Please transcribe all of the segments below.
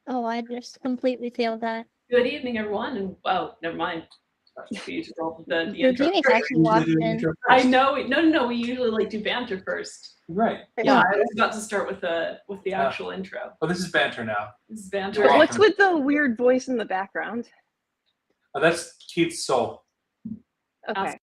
Oh, I just completely failed that. Good evening, everyone, and never mind. The Your intro. teammates actually walked in. I know. No. We usually do banter first. Right. Yeah, I was about to start with the actual intro. Oh, this is banter now. This is banter. You're What's with the weird voice in the background? Oh, that's Keith's soul. Okay.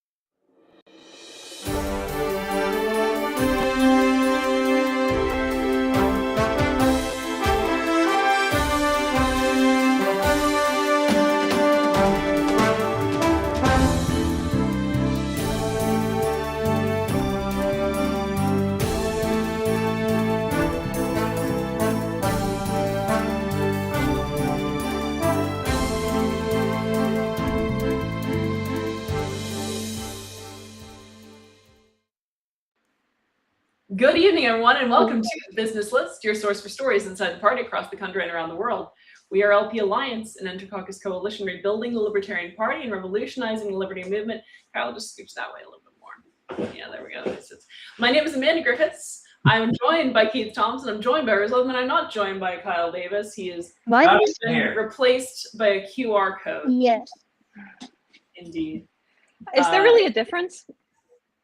Good evening, everyone, and welcome to the Business List, your source for stories inside the party across the country and around the world. We are LP Alliance, an inter-caucus coalition rebuilding the Libertarian Party and revolutionizing the liberty movement. Kyle, just scooch that way a little bit more. Yeah, there we go. My name is Amanda Griffiths. I'm joined by Keith Thompson. I'm joined by Rizzo, and I'm not joined by Kyle Davis. He is been replaced by a QR code. Yes. Indeed. Is there really a difference?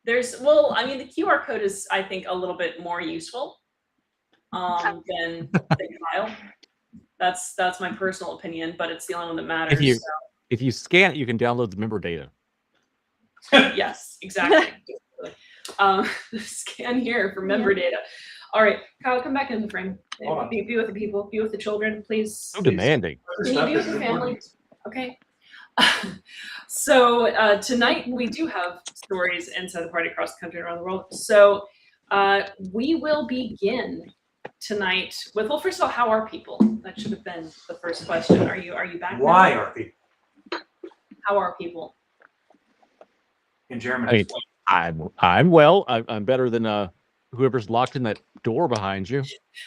The QR code is, I think, a little bit more useful than Kyle. That's my personal opinion, but it's the only one that matters. If you scan it, you can download the member data. Yes, exactly. Scan here for member data. All right, Kyle, come back in the frame. Be with the people. Be with the children, please. So demanding. Can you be with your family? Okay. So tonight we do have stories inside the party across the country and around the world. So we will begin tonight with, well, first of all, how are people? That should have been the first question. Are you back? Why are people? How are people? In Germany. I'm well. I'm better than whoever's locked in that door behind you.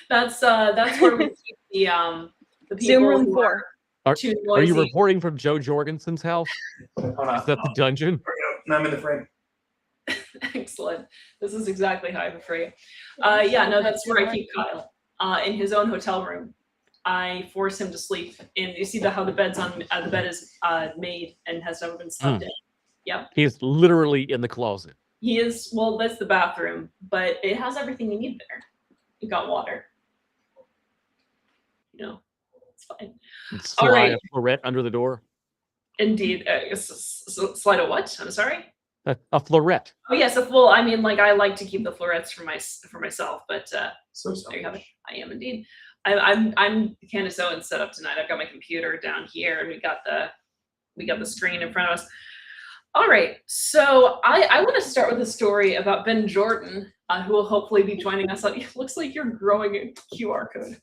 That's where we keep the people. Zoom room 4. Are you reporting from Joe Jorgensen's house? Hold on. Is that the dungeon? No, I'm in the frame. Excellent. This is exactly how I prefer you. That's where I keep Kyle. In his own hotel room. I force him to sleep in. You see how the bed's on. The bed is made and has never been slept in. Yep. He's literally in the closet. He is. Well, that's the bathroom, but it has everything you need there. You got water. It's fine. Slide All right. a florette under the door. Indeed. Slide a what? I'm sorry. A florette. Oh yes. I like to keep the florets for myself, but So there you have it. I am indeed. I'm Candace Owen set up tonight. I've got my computer down here, and we got the screen in front of us. All right, so I want to start with a story about Ben Jordan, who will hopefully be joining us. It looks like you're growing a QR code.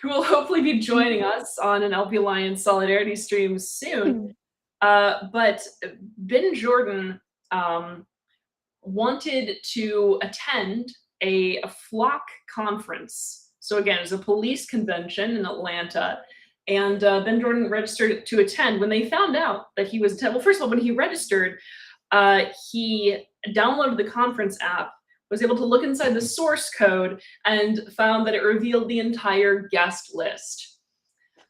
Who will hopefully be joining us on an LP Alliance Solidarity stream soon. But Ben Jordan wanted to attend a flock conference. So again, it's a police convention in Atlanta. And Ben Jordan registered to attend. When they found out that he was first of all, when he registered, he downloaded the conference app, was able to look inside the source code, and found that it revealed the entire guest list.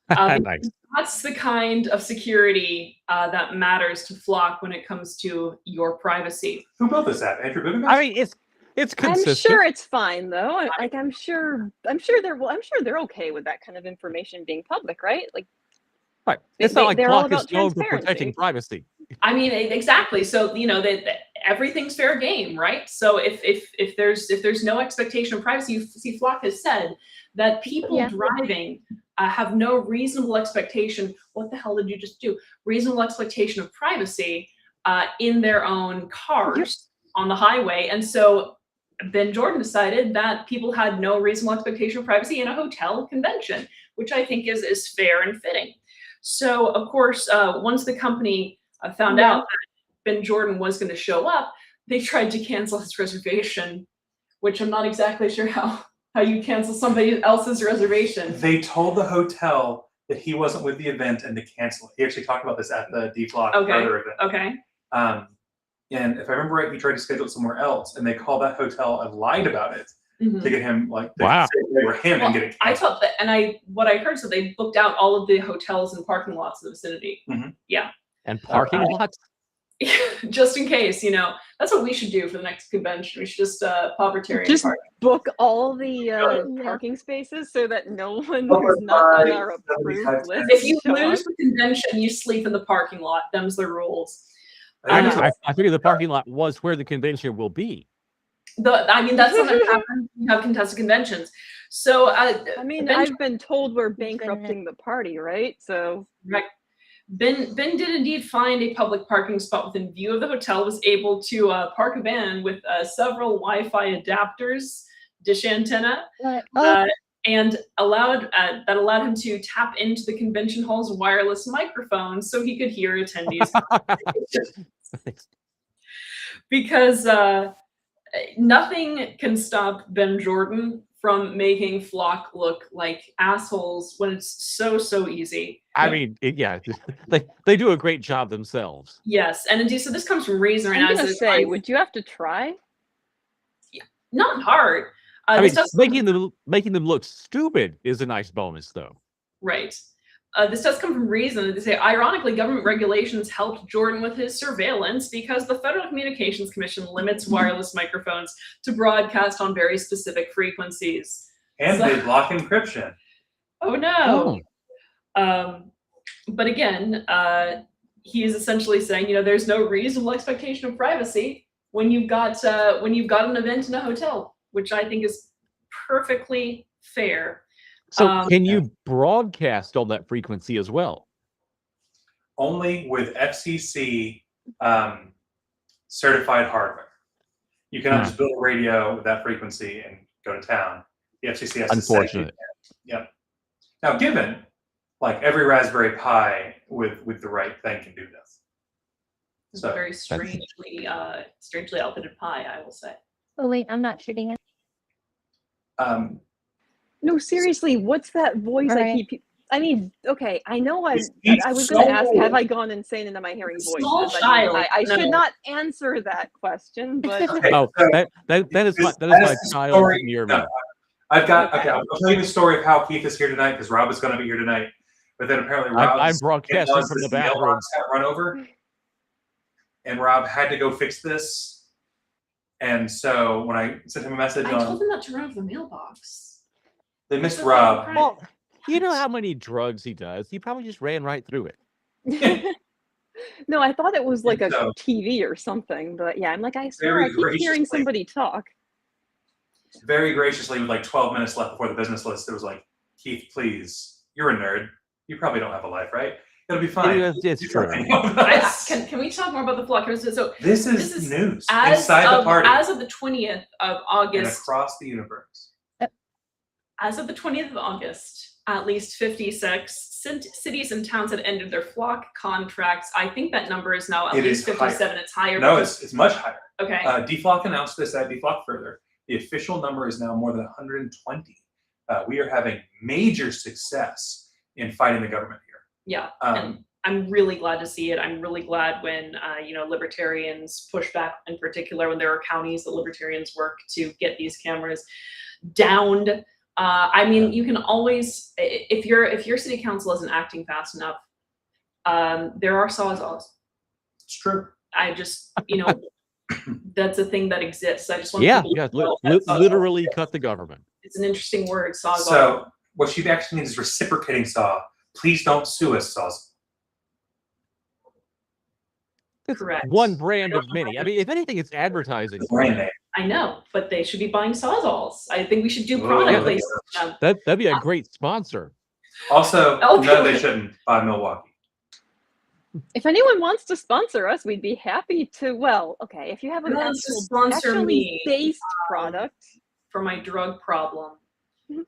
Nice. That's the kind of security that matters to Flock when it comes to your privacy. Who built this app? Andrew Guggenheim? I mean, it's consistent. I'm sure it's fine though. I'm sure they're okay with that kind of information being public, right? Like, right. It's not like they're all Flock is about known for transparency. protecting privacy. I mean, exactly. So everything's fair game, right? So if there's no expectation of privacy, you see, Flock has said that people driving have no reasonable expectation. What the hell did you just do? Reasonable expectation of privacy in their own cars on the highway, and so Ben Jordan decided that people had no reasonable expectation of privacy in a hotel convention, which I think is fair and fitting. So, of course, once the company found out that Ben Jordan was going to show up, they tried to cancel his reservation, which I'm not exactly sure how you cancel somebody else's reservation. They told the hotel that he wasn't with the event and to cancel it. He actually talked about this at the DFlock brother event. Okay. And if I remember right, he tried to schedule it somewhere else, and they called that hotel and lied about it. Mhm. to get him like to Wow. say they were him Well, and get it I canceled. thought that, and what I heard, so they booked out all of the hotels and parking lots in the vicinity. And parking lots. Just in case, that's what we should do for the next convention. We should just povertarian Just park. book all the Yeah. parking spaces so that no one Over who's not on 5, our 75 approved list. If you show lose up. the convention, you sleep in the parking lot. Them's the rules. I figured the parking lot was where the convention will be. That's something that happens when you have contested conventions. So, I mean, Ben- I've been told we're Goodness. bankrupting the party, right? So Ben did indeed find a public parking spot within view of the hotel, was able to park a van with several Wi-Fi adapters, dish antenna, and that allowed him to tap into the convention hall's wireless microphone so he could hear attendees. Because nothing can stop Ben Jordan from making Flock look like assholes when it's so easy. I mean, they do a great job themselves. Yes, and indeed, so this comes from Reason right I'm now. gonna It says, say, would you have to try? not hard. I mean, This does making them look stupid is a nice bonus, though. right. This does come from Reason. They say, ironically, government regulations helped Jordan with his surveillance because the Federal Communications Commission limits wireless microphones to broadcast on very specific frequencies. And they block encryption. Oh no. But again, he is essentially saying, there's no reasonable expectation of privacy when you've got an event in a hotel, which I think is perfectly fair. So can you broadcast on that frequency as well? Only with FCC certified hardware. You cannot just build a radio with that frequency and go to town. The FCC has to say. Unfortunate. Yep. Now, given like every Raspberry Pi with the right thing can do this. It's So a very strangely outfitted pie, I will say. Oh wait, I'm not shooting it. No, seriously, what's that voice I Right. keep? I mean, okay, I know I He's was going to ask, so- have I gone insane and am I hearing Small voices? child, I no. should not answer that question, but Okay, Oh, so that is my that's the child story- near no, me. I'll tell you the story of how Keith is here tonight because Rob is going to be here tonight. But then apparently Rob I'm broadcasting from the bathroom. Got run over, and Rob had to go fix this. And so when I sent him a message I on, told him not to run over the mailbox. they missed That's Rob. right. Well, you know how many drugs he does? He probably just ran right through it. no, I thought it was like a So- TV or something. But yeah, I'm like, I swear Very I keep hearing graciously. somebody talk. Very graciously, with like 12 minutes left before the business list, it was like, Keith, please, you're a nerd. You probably don't have a life, right? It'll be fine. It's You true. probably know this. Can we talk more about the flock? So This this is is news as inside the of, party as of the 20th of and August, across the universe. as of the 20th of August, at least 56 cities and towns had ended their flock contracts. I think that number is now at It least is higher. 57. It's higher. No, because- it's much higher. okay. DFLOC announced this at DFLOC Further. The official number is now more than 120. We are having major success in fighting the government here. Yeah. Um, and I'm really glad to see it. I'm really glad when libertarians push back, in particular when there are counties that libertarians work to get these cameras downed. I mean, you can always, if your city council isn't acting fast enough, there are sawzalls. It's true. I just, that's a thing that exists. I just want Yeah, people yeah, to know that sawzall- literally cut the government. It's an interesting word, sawzall. So what she actually means is reciprocating saw. Please don't sue us, saws. Correct. One brand of many. I mean, if anything, it's advertising. The brand name. I know, but they should be buying sawzalls. I think we should do Oh, product yeah. placement. That'd be a great sponsor. Also, Oh, no, okay. they shouldn't buy Milwaukee. If anyone wants to sponsor us, we'd be happy to. Well, okay, if you have an Who wants to sponsor actually me? based product, For my drug problem, Mhm.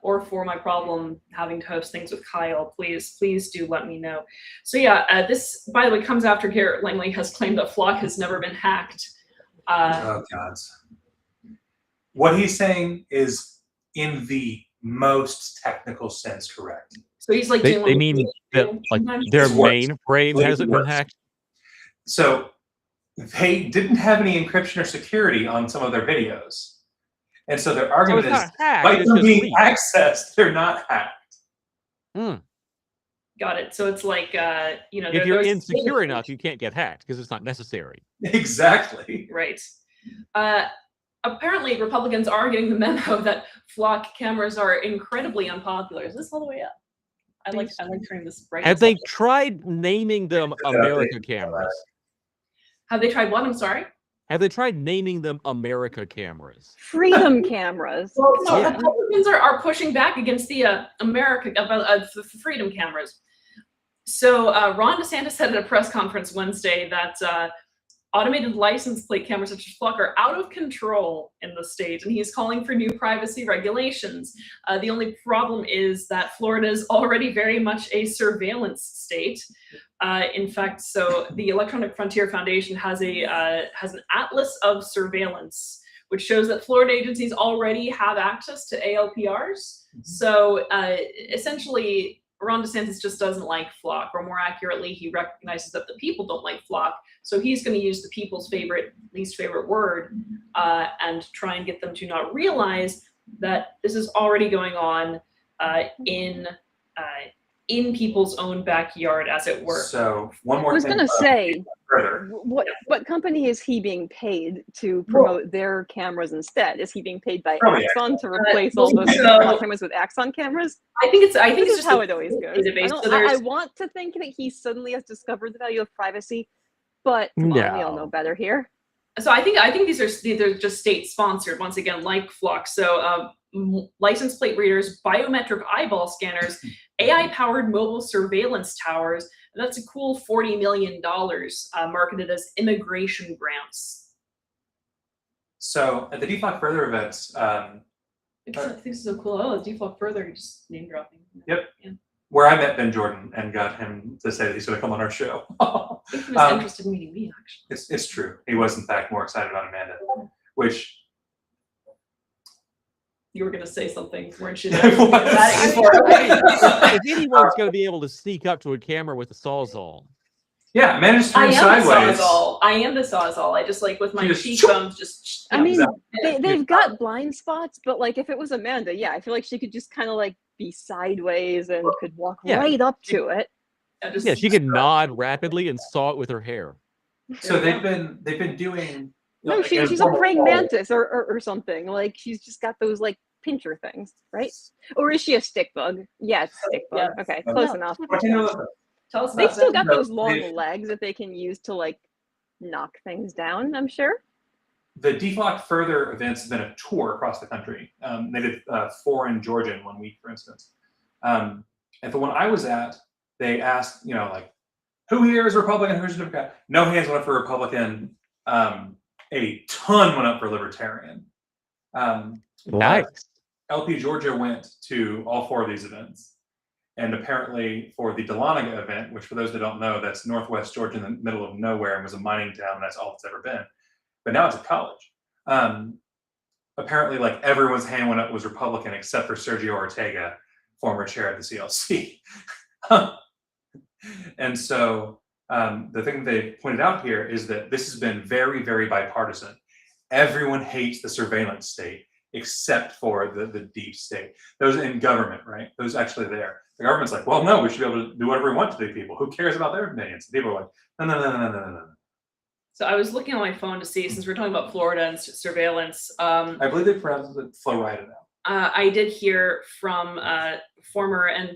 or for my problem having to host things with Kyle, please do let me know. So yeah, this, by the way, comes after Garrett Langley has claimed that Flock has never been hacked. Oh, God. What he's saying is, in the most technical sense, correct. So he's like, They doing mean that like their It's worse. mainframe It's hasn't been worse. hacked. So they didn't have any encryption or security on some of their videos. And so their So argument it's is, not hacked, by it's them just being leaked. accessed, they're not hacked. Got it. So it's like, If you're insecure enough, you can't get hacked because it's not necessary. Exactly. Right. Apparently, Republicans are getting the memo that flock cameras are incredibly unpopular. Is this all the way up? I like turning this brightness Have they up. tried naming them America cameras? Have they tried one? I'm sorry. Have they tried naming them America cameras? Freedom cameras. Well, no, Yeah. Republicans are pushing back against the the freedom cameras. So Ron DeSantis said at a press conference Wednesday that automated license plate cameras such as Flock are out of control in the state, and he's calling for new privacy regulations. The only problem is that Florida is already very much a surveillance state. In fact, so the Electronic Frontier Foundation has an atlas of surveillance, which shows that Florida agencies already have access to ALPRs. So essentially, Ron DeSantis just doesn't like Flock, or more accurately, he recognizes that the people don't like Flock. So he's going to use the people's least favorite word, and try and get them to not realize that this is already going on in people's own backyard, as it were. So one more I was thing. gonna say, further. what company is he being paid to promote their cameras instead? Is he being paid by Probably Axon to replace all those so- flock cameras with Axon cameras? I think it's This is just how a it always goes. database. I, So don't- I there's- want to think that he suddenly has discovered the value of privacy, but come on, we all know better here. So I think these are just state sponsored, once again, like Flock. So license plate readers, biometric eyeball scanners, AI powered mobile surveillance towers. And that's a cool $40 million marketed as immigration grants. So at the DFlock Further events, I think this is so cool. Oh, Deflock Further, just name dropping. Yep. Yeah. where I met Ben Jordan and got him to say that he's going to come on our show. I think he was interested in meeting me, actually. It's true. He was, in fact, more excited about Amanda, which You were going to say something, weren't you? I was. If anyone's going to be able to sneak up to a camera with a Sawzall, Yeah, Amanda's I turned am the sideways. Sawzall. I am the Sawzall. I just like with my You just- cheekbones just. I mean, yeah. they've got blind spots, but like if it was Amanda, yeah, I feel like she could just kind of like be sideways and could walk Yeah. right up to it. yeah, she can nod rapidly and saw it with her hair. So they've been doing. No, she's a praying mantis or something. Like she's just got those like pincher things, right? Or is she a stick bug? Yeah, it's stick bug. Yeah. Okay, close enough. Tell us They about still that. got No, those long they've- legs that they can use to like knock things down, I'm sure. The DFlock Further events have been a tour across the country. They did 4 in Georgia in 1 week, for instance. And the one I was at, they asked, like, who here is Republican? Who's a Democrat? No hands went up for Republican. A ton went up for Libertarian. Nice. LP Georgia went to all 4 of these events. And apparently for the Dahlonega event, which for those that don't know, that's Northwest Georgia in the middle of nowhere and was a mining town. And that's all it's ever been. But now it's a college. Apparently, like everyone's hand went up was Republican except for Sergio Ortega, former chair of the CLC. And so the thing they pointed out here is that this has been very, very bipartisan. Everyone hates the surveillance state except for the deep state. Those in government, right? Those actually there. The government's like, well, no, we should be able to do whatever we want to the people. Who cares about their opinions? People are like, no. So I was looking on my phone to see, since we're talking about Florida and surveillance. I believe they pronounced it Florida now. I did hear from former and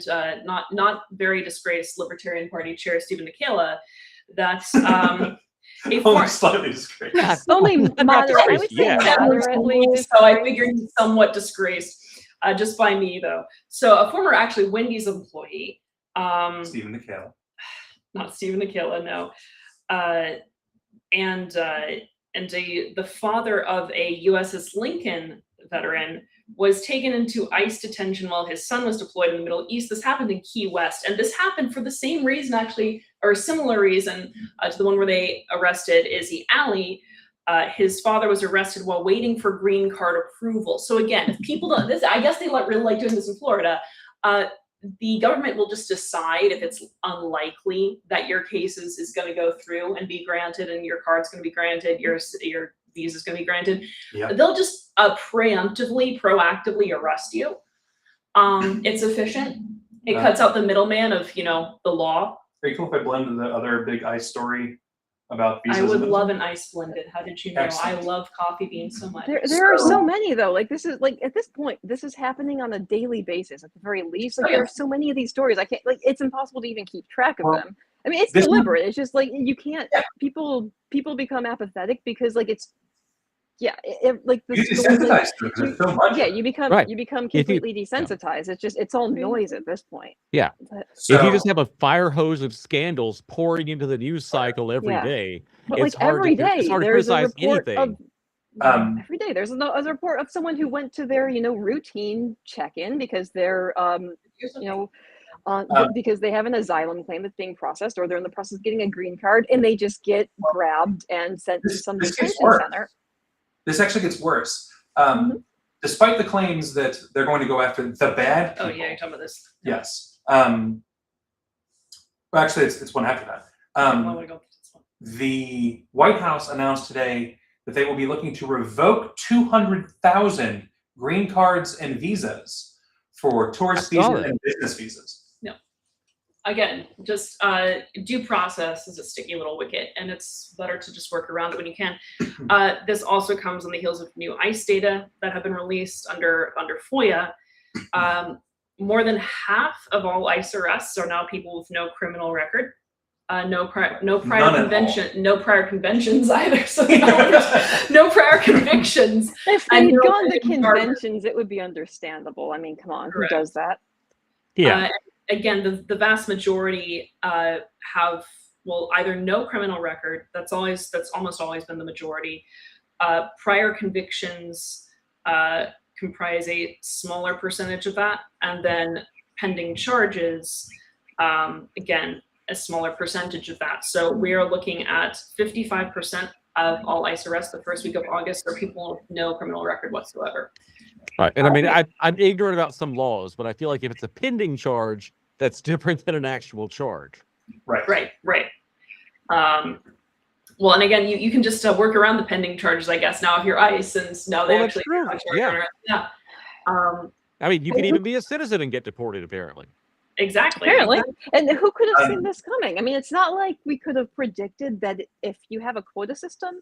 not very disgraced Libertarian Party Chair Stephen Nikela that Only slightly disgraced. Yeah, Only not moderate. I would say disgraced, yeah. moderately. so I figured he's somewhat disgraced, just by me though. So a former actually Wendy's employee, Stephen Nikela. not Stephen Nikela, no, and the father of a USS Lincoln veteran was taken into ICE detention while his son was deployed in the Middle East. This happened in Key West, and this happened for the same reason, actually, or a similar reason to the one where they arrested Izzy Alley. His father was arrested while waiting for green card approval. So again, if people don't, I guess they really like doing this in Florida. The government will just decide if it's unlikely that your case is going to go through and be granted, and your card's going to be granted, your visa is going to be granted, Yeah. they'll just preemptively, proactively arrest you. It's efficient. It cuts out the middleman of, the law. Are you cool if I blend the other big ICE story about visas? I would and- love an ice blended. How did you know? Excellent. I love coffee beans so much. There are so many though. Like this is like at this point, this is happening on a daily basis at the very least. Like Oh, yeah. there are so many of these stories. I can't like it's impossible to even keep track of Well, them. I mean, it's this one- deliberate. It's just like you can't. People become apathetic because like it's like the You story, like, desensitize to it because there's so much. yeah, of it. you become Right. completely desensitized. It's all noise at this point. Yeah. But, If you So- just have a fire hose of scandals pouring into the news cycle every Yeah. day, but it's like hard every to, day, it's hard to there's a criticize report anything. of every day there's a report of someone who went to their routine check-in because they're because they have an asylum claim that's being processed or they're in the process of getting a green card and they just get grabbed and sent to some this gets detention worse. center. This actually gets worse. Mhm. Despite the claims that they're going to go after the bad people. Oh yeah, you're talking about this. Yes. Well, actually, it's one after that. I want to go. The White House announced today that they will be looking to revoke 200,000 green cards and visas for tourist I saw visas that. and business visas. Again, just due process is a sticky little wicket, and it's better to just work around it when you can. This also comes on the heels of new ICE data that have been released under FOIA. More than half of all ICE arrests are now people with no criminal record, no prior None at all. convention, no prior conventions either. So no prior convictions. If And they'd no gone to green card. conventions, it would be understandable. I mean, come on, Correct. who does that? Yeah. Again, the vast majority have either no criminal record. That's almost always been the majority. Prior convictions comprise a smaller percentage of that, and then pending charges, again, a smaller percentage of that. So we are looking at 55% of all ICE arrests the first week of August are people with no criminal record whatsoever. Right. And I mean, I'm ignorant about some laws, but I feel like if it's a pending charge, that's different than an actual charge. Right. Right. Well, and again, you can just work around the pending charges, I guess, now if you're ICE, and now they Well, that's actually true. have Yeah. charges. Yeah. I mean, you can even be a citizen and get deported, apparently. Exactly. Apparently. And who could have seen Um, this coming? I mean, it's not like we could have predicted that if you have a quota system,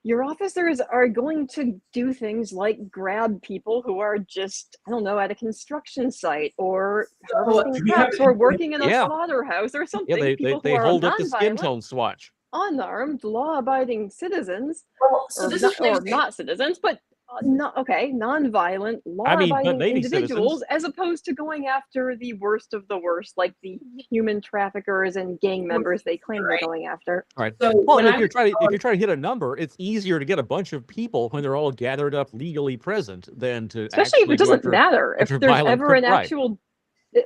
your officers are going to do things like grab people who are just, I don't know, at a construction site or harvesting do we have crops or working in a Yeah. slaughterhouse or something. Yeah, they People they who are hold up the skin nonviolent, tone swatch. unarmed, law-abiding citizens, Well, so or, this not, is really or not citizens, but non-violent, I mean, law-abiding but maybe individuals, as opposed to going after the worst of the worst, like the human traffickers and gang members they claim Right. they're going after. Right. So Well, when and I if you're was trying to hit a number, it's easier to get a bunch of people when they're all gathered up legally present than to Especially if actually it go doesn't after- matter if after there's violent ever an right. actual,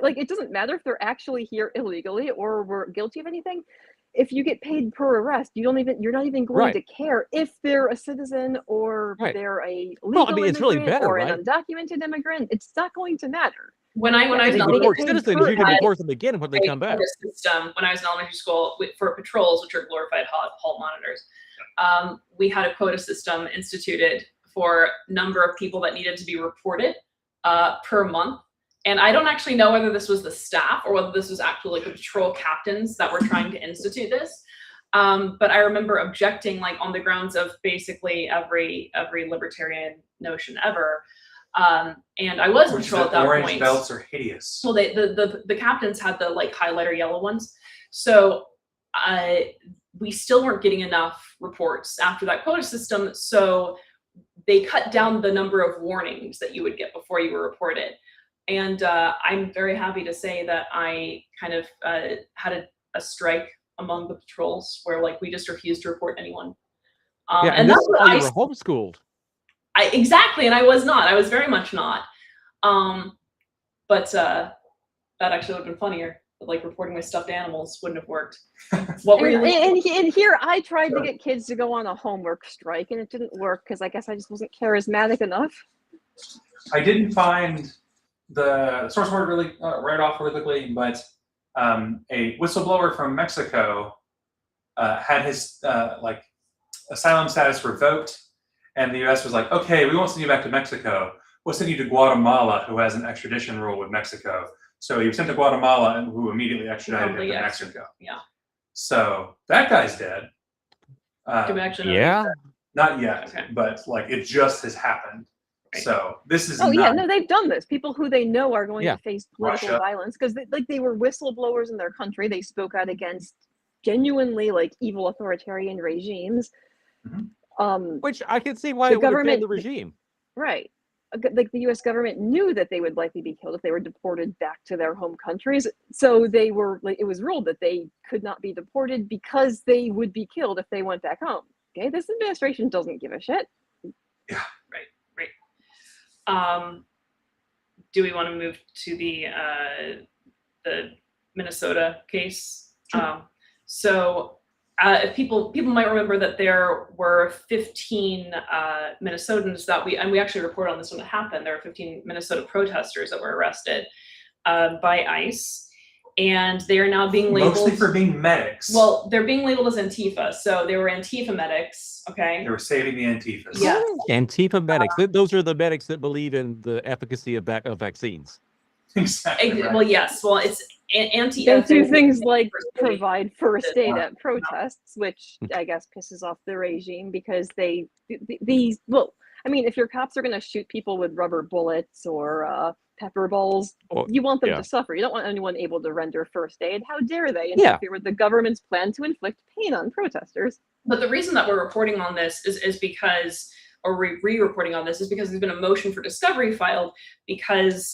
like it doesn't matter if they're actually here illegally or were guilty of anything. If you get paid per arrest, you're not even going Right. to care if they're a citizen or Right. they're a legal Well, I mean, it's really immigrant better, or right? an undocumented immigrant. It's not going to matter. when I was They in You get elementary report paid citizens, per you can head. report them again when they come back. System, when I was in elementary school for patrols, which are glorified hall monitors, we had a quota system instituted for number of people that needed to be reported per month. And I don't actually know whether this was the staff or whether this was actually like the patrol captains that were trying to institute this. But I remember objecting, like on the grounds of basically every libertarian notion ever. And I was in patrol at that Orange point. belts are hideous. Well, the captains had the like highlighter yellow ones, so we still weren't getting enough reports after that quota system. So they cut down the number of warnings that you would get before you were reported. And I'm very happy to say that I kind of had a strike among the patrols where like we just refused to report anyone. Yeah, and this that's is what how I you were homeschooled. exactly, and I was not. I was very much not. But that actually would have been funnier. But, like reporting my stuffed animals wouldn't have worked. What were you? And here I tried to get kids to go on a homework strike, and it didn't work because I guess I just wasn't charismatic enough. I didn't find the source word really right off really quickly, but a whistleblower from Mexico had his asylum status revoked, and the U.S. was like, okay, we won't send you back to Mexico. We'll send you to Guatemala, who has an extradition rule with Mexico. So he was sent to Guatemala, and who immediately extradited him Probably to extra- Mexico. yeah. So that guy's dead. Do we actually know? Yeah. Not yet, Okay. but like it just has happened. Right. So this is Oh yeah, not no, they've done this. People who they know are going Yeah. to face political Russia. violence because they were whistleblowers in their country. They spoke out against genuinely like evil authoritarian regimes. Mhm. Which I can see why The it would have been government- the regime. Right. Like the U.S. government knew that they would likely be killed if they were deported back to their home countries. So they were like, it was ruled that they could not be deported because they would be killed if they went back home. Okay, this administration doesn't give a shit. Do we want to move to the Minnesota case? Sure. If people might remember that there were 15 Minnesotans that we actually reported on this when it happened. There were 15 Minnesota protesters that were arrested by ICE, and they are now being labeled. mostly for being medics. Well, they're being labeled as Antifa, so they were Antifa medics. Okay. they were saving the Antifas. Yeah. Antifa medics. Those are the medics that believe in the efficacy of vaccines. Exactly. Right. Well, yes. Well, it's anti. They do things like first aid. provide first aid Yeah. at protests, which I guess pisses off the regime because these. Well, I mean, if your cops are going to shoot people with rubber bullets or pepper balls, Or- you want them yeah. to suffer. You don't want anyone able to render first aid. How dare they Yeah. interfere with the government's plan to inflict pain on protesters? But the reason that we're reporting on this is because, or re-reporting on this, is because there's been a motion for discovery filed because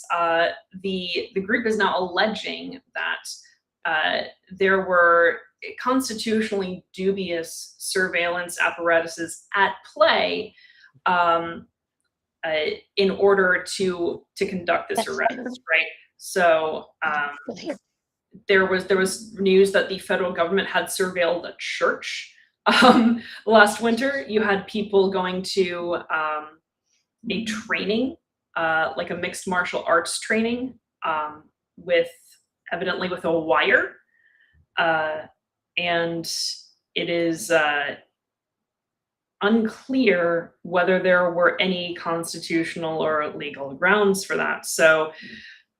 the group is now alleging that there were constitutionally dubious surveillance apparatuses at play in order to conduct this That's arrest, true. right? So there was news that the federal government had surveilled a church. Last winter, you had people going to a training, like a mixed martial arts training, evidently with a wire, and it is unclear whether there were any constitutional or legal grounds for that. So,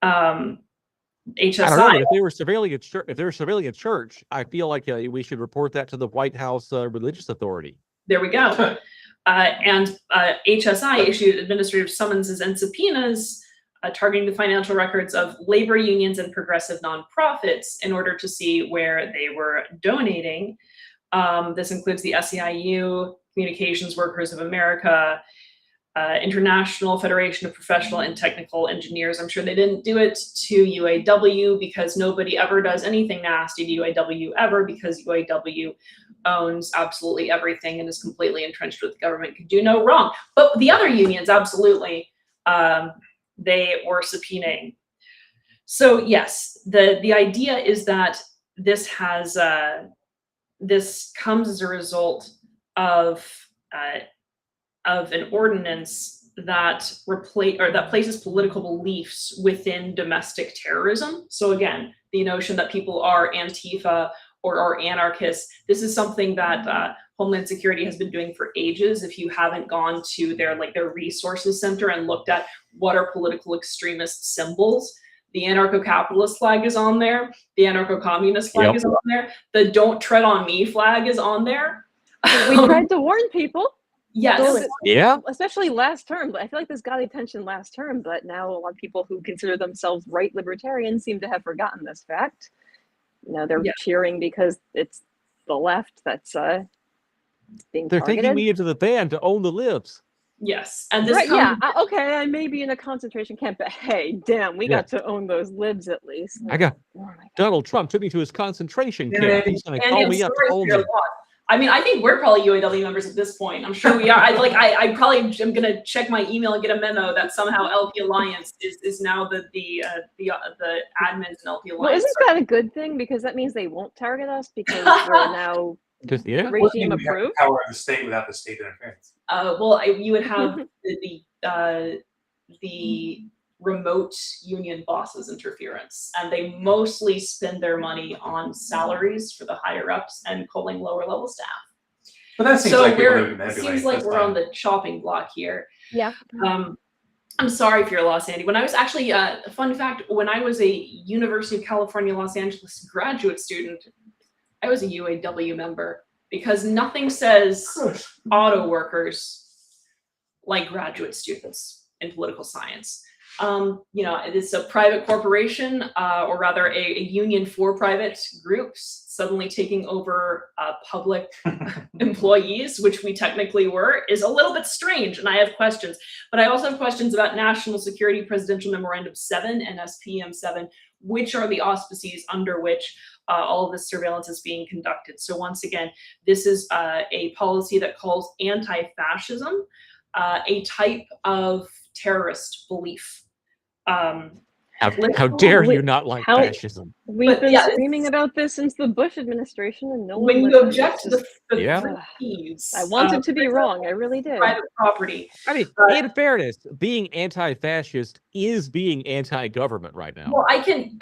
HSI. I don't know, but if they were surveilling a church, I feel like we should report that to the White House religious authority. There we go. And HSI issued administrative summonses and subpoenas targeting the financial records of labor unions and progressive nonprofits in order to see where they were donating. This includes the SEIU, Communications Workers of America, International Federation of Professional and Technical Engineers. I'm sure they didn't do it to UAW because nobody ever does anything nasty to UAW ever, because UAW owns absolutely everything and is completely entrenched with the government, could do no wrong. But the other unions, absolutely, they were subpoenaing. So yes, the idea is that this has this comes as a result of an ordinance that places political beliefs within domestic terrorism. So again, the notion that people are Antifa or are anarchists, this is something that Homeland Security has been doing for ages. If you haven't gone to their resources center and looked at what are political extremist symbols, the anarcho-capitalist flag is on there, the anarcho-communist flag is on there, the don't tread on me flag is on there. We tried to warn people. Yes. Yeah. Especially last term. I feel like this got attention last term, but now a lot of people who consider themselves right libertarians seem to have forgotten this fact. They're cheering because it's the left that's being They're targeted. taking me into the band to own the libs. Yes. And this Right, comes, okay, I may be in a concentration camp, but hey, damn, we got to own those libs at least. I got Oh my God. Donald Trump took me to his concentration Yeah, camp. He's going to call me up to own them. I mean, I think we're probably UAW members at this point. I'm sure we are. I probably am gonna check my email and get a memo that somehow LP Alliance is now the admins in LP Alliance. Well, isn't that a good thing? Because that means they won't target us because we're now Just, yeah. regime We have the approved. power of the state without the state interference. You would have the remote union bosses interference, and they mostly spend their money on salaries for the higher ups and culling lower level staff. But that seems So like people we're who manipulate. seems like That's we're fine. on the chopping block here. Yeah. I'm sorry for your loss, Andy. When I was actually, fun fact, when I was a University of California, Los Angeles graduate student, I was a UAW member because nothing says auto workers like graduate students in political science. It's a private corporation, or rather a union for private groups suddenly taking over public employees, which we technically were, is a little bit strange. And I have questions, but I also have questions about National Security Presidential Memorandum 7 and NSPM 7, which are the auspices under which all of this surveillance is being conducted. So once again, this is a policy that calls anti-fascism a type of terrorist belief. How dare you not like how- fascism? We've But been yeah, screaming about this since the Bush administration, and no one When you listens. object to It's the Yeah. three Ps, I wanted to be for wrong. I really did. private property. I mean, But- in fairness, being anti-fascist is being anti-government right now. Well, I can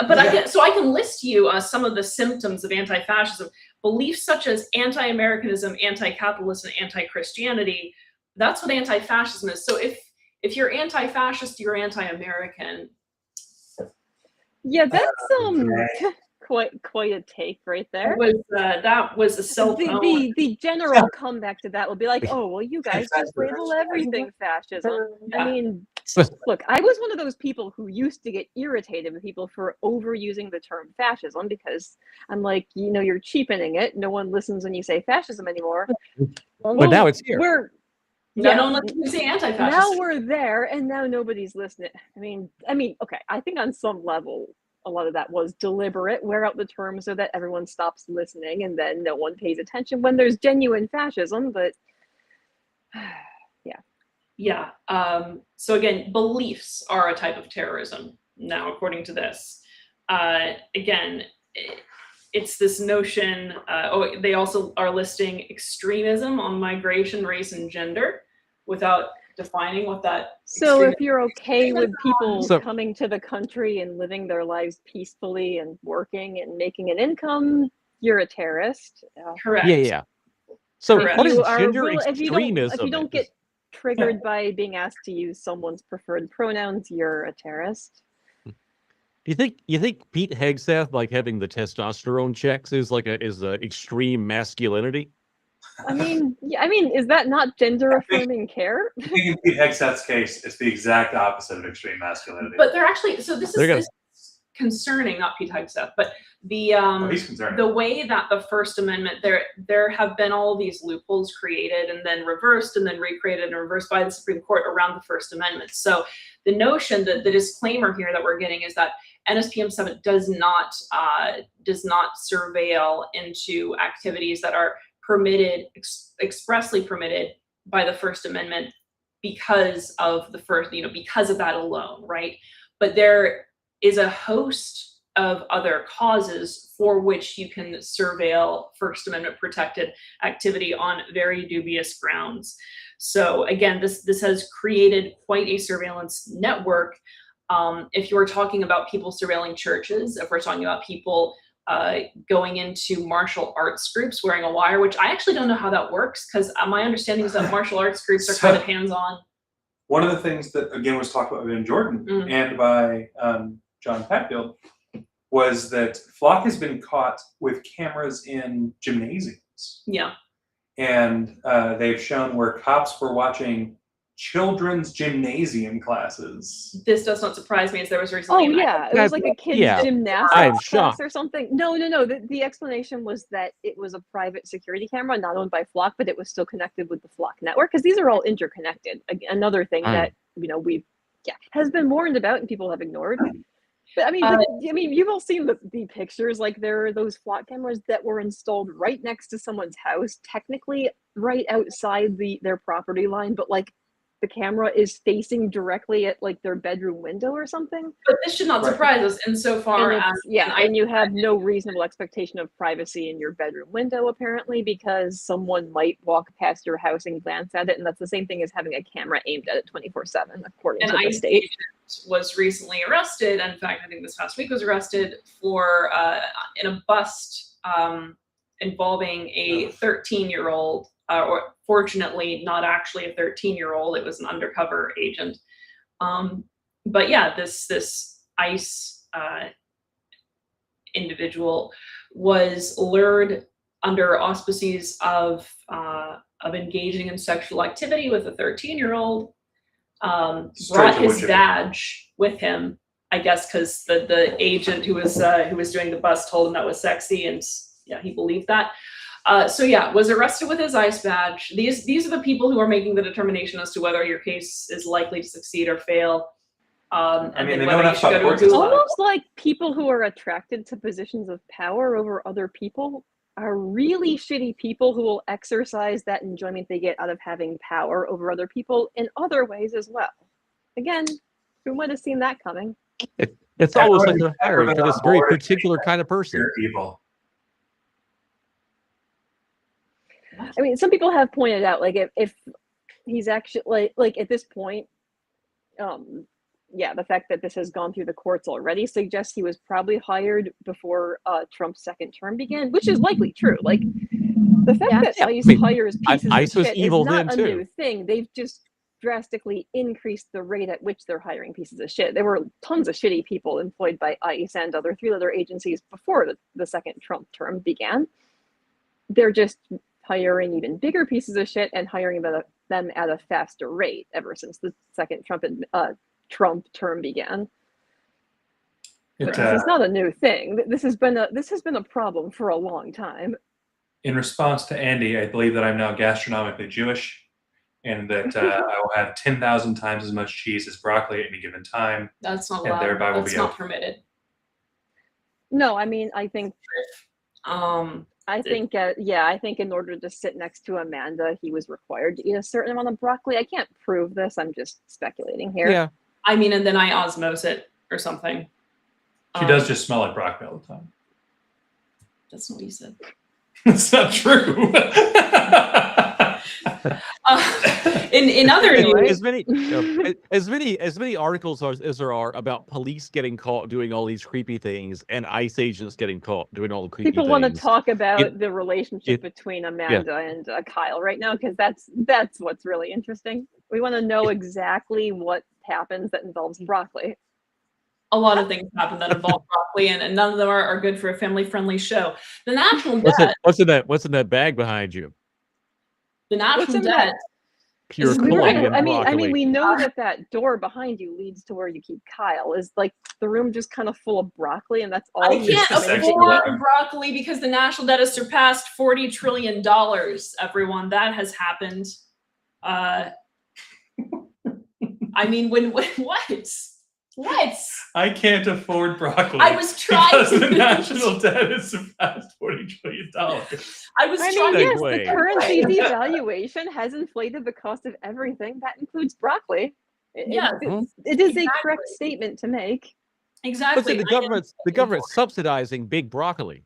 list you some of the symptoms of anti-fascism. Beliefs such as anti-Americanism, anti-capitalism, anti-Christianity. That's what anti-fascism is. So if you're anti-fascist, you're anti-American. Yeah, that's quite a take right there. That was a cell phone. The general comeback to that will be like, oh well, you guys just label everything fascism. Yeah. I mean, look, I was one of those people who used to get irritated with people for overusing the term fascism because I'm like, you're cheapening it. No one listens when you say fascism anymore. But now it's here. No one lets me say anti-fascist. Now we're there, and now nobody's listening. I mean, okay. I think on some level, a lot of that was deliberate. Wear out the term so that everyone stops listening, and then no one pays attention when there's genuine fascism. But Yeah. So again, beliefs are a type of terrorism now, according to this. Again, it's this notion. They also are listing extremism on migration, race, and gender, without defining what that. so if you're okay with people So- coming to the country and living their lives peacefully and working and making an income, you're a terrorist. Correct. Yeah. So Correct. what is You are gender will- if you extremism? don't get triggered by being asked to use someone's preferred pronouns, you're a terrorist. Do you think Pete Hegseth like having the testosterone checks is extreme masculinity? I mean, is that not gender affirming care? I think in Pete Hegseth's case, it's the exact opposite of extreme masculinity. But they're actually, so this They're gonna- is concerning, not Pete Hegseth, but the He's concerned. the way that the First Amendment, there have been all these loopholes created and then reversed and then recreated and reversed by the Supreme Court around the First Amendment. So the notion that the disclaimer here that we're getting is that NSPM 7 does not surveil into activities that are permitted, expressly permitted by the First Amendment because of because of that alone, right? But there is a host of other causes for which you can surveil First Amendment protected activity on very dubious grounds. So again, this has created quite a surveillance network. If you're talking about people surveilling churches, if we're talking about people going into martial arts groups wearing a wire, which I actually don't know how that works, because my understanding is that martial arts groups are kind of hands-on. One of the things that, again, was talked about in Jordan Mm. and by John Patfield was that Flock has been caught with cameras in gymnasiums. Yeah. And they've shown where cops were watching children's gymnasium classes. This does not surprise me, as there was Oh recently. yeah, it was like a kid's Yeah. gymnastics I'm class shocked. or something. No. The explanation was that it was a private security camera, not owned by Flock, but it was still connected with the Flock network because these are all interconnected. Another thing that has been warned about and people have ignored. But I mean, you've all seen the pictures. Like there are those Flock cameras that were installed right next to someone's house, technically right outside their property line, but like the camera is facing directly at like their bedroom window or something. But this should not Right. surprise us insofar And as and you have no reasonable expectation of privacy in your bedroom window apparently because someone might walk past your house and glance at it, and that's the same thing as having a camera aimed at it 24/7 according an to the ICE state. agent was recently arrested. In fact, I think this past week was arrested for in a bust involving a 13-year-old or fortunately not actually a 13-year-old. It was an undercover agent. But yeah, this ICE individual was lured under auspices of engaging in sexual activity with a 13-year-old. Straight Brought to his Wichita. badge with him, I guess, because the agent who was doing the bus told him that was sexy, and yeah, he believed that. So yeah, was arrested with his ICE badge. These are the people who are making the determination as to whether your case is likely to succeed or fail. And mean, then they know whether you enough should about go to a court It's system. gulag. almost like people who are attracted to positions of power over other people are really shitty people who will exercise that enjoyment they get out of having power over other people in other ways as well. Again, who might have seen that coming? It's almost like Everybody's they're hiring for been this on very board and particular kind of person. Pure evil. I mean, some people have pointed out, like, if he's actually like at this point, yeah, the fact that this has gone through the courts already suggests he was probably hired before Trump's second term began, which is likely true. Like, the fact Yeah. that Yeah, I ICE mean, hires pieces ICE of was shit evil is not then, a too. new thing. They've just drastically increased the rate at which they're hiring pieces of shit. There were tons of shitty people employed by ICE and three other agencies before the second Trump term began. They're just hiring even bigger pieces of shit and hiring them at a faster rate ever since the second Trump term began. It, It's not a new thing. This has been a problem for a long time. in response to Andy, I believe that I'm now gastronomically Jewish, and that I will have 10,000 times as much cheese as broccoli at any given time. That's not And allowed. thereby will That's be not okay. permitted. No, I mean, I think It- I think in order to sit next to Amanda, he was required to eat a certain amount of broccoli. I can't prove this. I'm just speculating here. Yeah, I mean, and then I osmose it or something. She does just smell like broccoli all the time. That's not what you said. It's not true. In other Anyway. news, as many articles as there are about police getting caught doing all these creepy things and ICE agents getting caught doing all the creepy People things. want to talk about It- the relationship between Amanda and Kyle right now because that's what's really interesting. We want to know exactly what happens that involves broccoli. a lot of things happen that involve broccoli, and none of them are good for a family-friendly show. The National Debt, What's in that bag behind you? the What's National in Debt. that? Pure It's weird. Colombian I mean, broccoli. we know that door behind you leads to where you keep Kyle. Is like the room just kind of full of broccoli, and that's all. I you can't Just a sex afford bag. broccoli because the national debt has surpassed $40 trillion. Everyone, that has happened. I mean, when what? I can't afford broccoli. I was trying because the to. national debt has surpassed $40 trillion. I was I trying. mean, yes, Segue. the currency devaluation has inflated the cost of everything. That includes broccoli. Yeah. It is a Exactly. correct statement to make. Exactly. But the government's subsidizing big broccoli.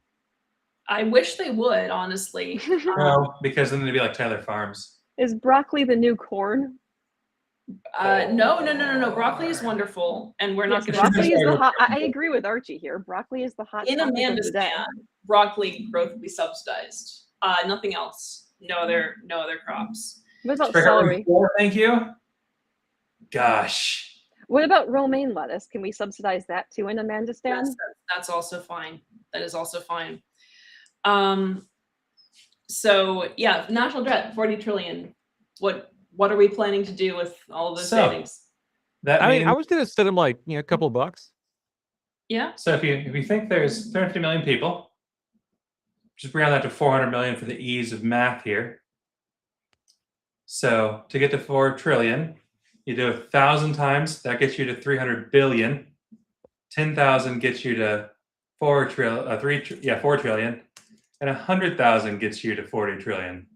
I wish they would, honestly. No, because then they'd be like Tyler Farms. Is broccoli the new corn? No. Broccoli is wonderful, and we're not Yes, going broccoli to. is the hot. I agree with Archie here. Broccoli is the hot In topic of Amanda's the day. ban, broccoli growth will be subsidized. Nothing else. No other crops. What about Trigger celery? 4, thank you. Gosh. What about romaine lettuce? Can we subsidize that too in Amanda's stand? Yes, that's also fine. That is also fine. So yeah, national debt, 40 trillion. What are we planning to do with all of those So- savings? That I means, mean, I was gonna send him like a couple of bucks. Yeah. so if you think there's 350 million people, just bring that to 400 million for the ease of math here. So to get to 4 trillion, you do 1,000 times, that gets you to 300 billion. 10,000 gets you to 4 trillion, and 100,000 gets you to 40 trillion.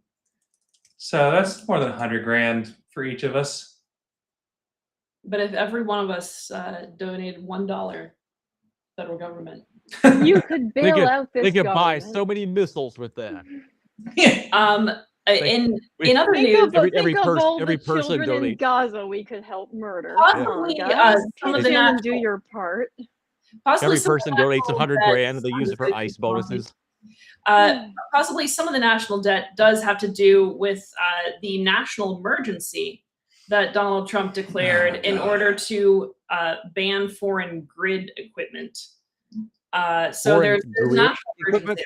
So that's more than 100 grand for each of us. But if every one of us donated $1, federal government. You could They bail could- out this They could buy government. so many missiles with that. In other Think news, every think of person- all every the person children in donates. Gaza we could help murder. Possibly, Come on, guys. some of Pitch the in and do national- your part. possibly Every some of person the donates national 100 debt grand and they use it for is ICE funded. bonuses. Possibly some of the national debt does have to do with the national emergency that Donald Trump declared in order to ban foreign grid equipment. So Foreign there's grid national equipment? emergency.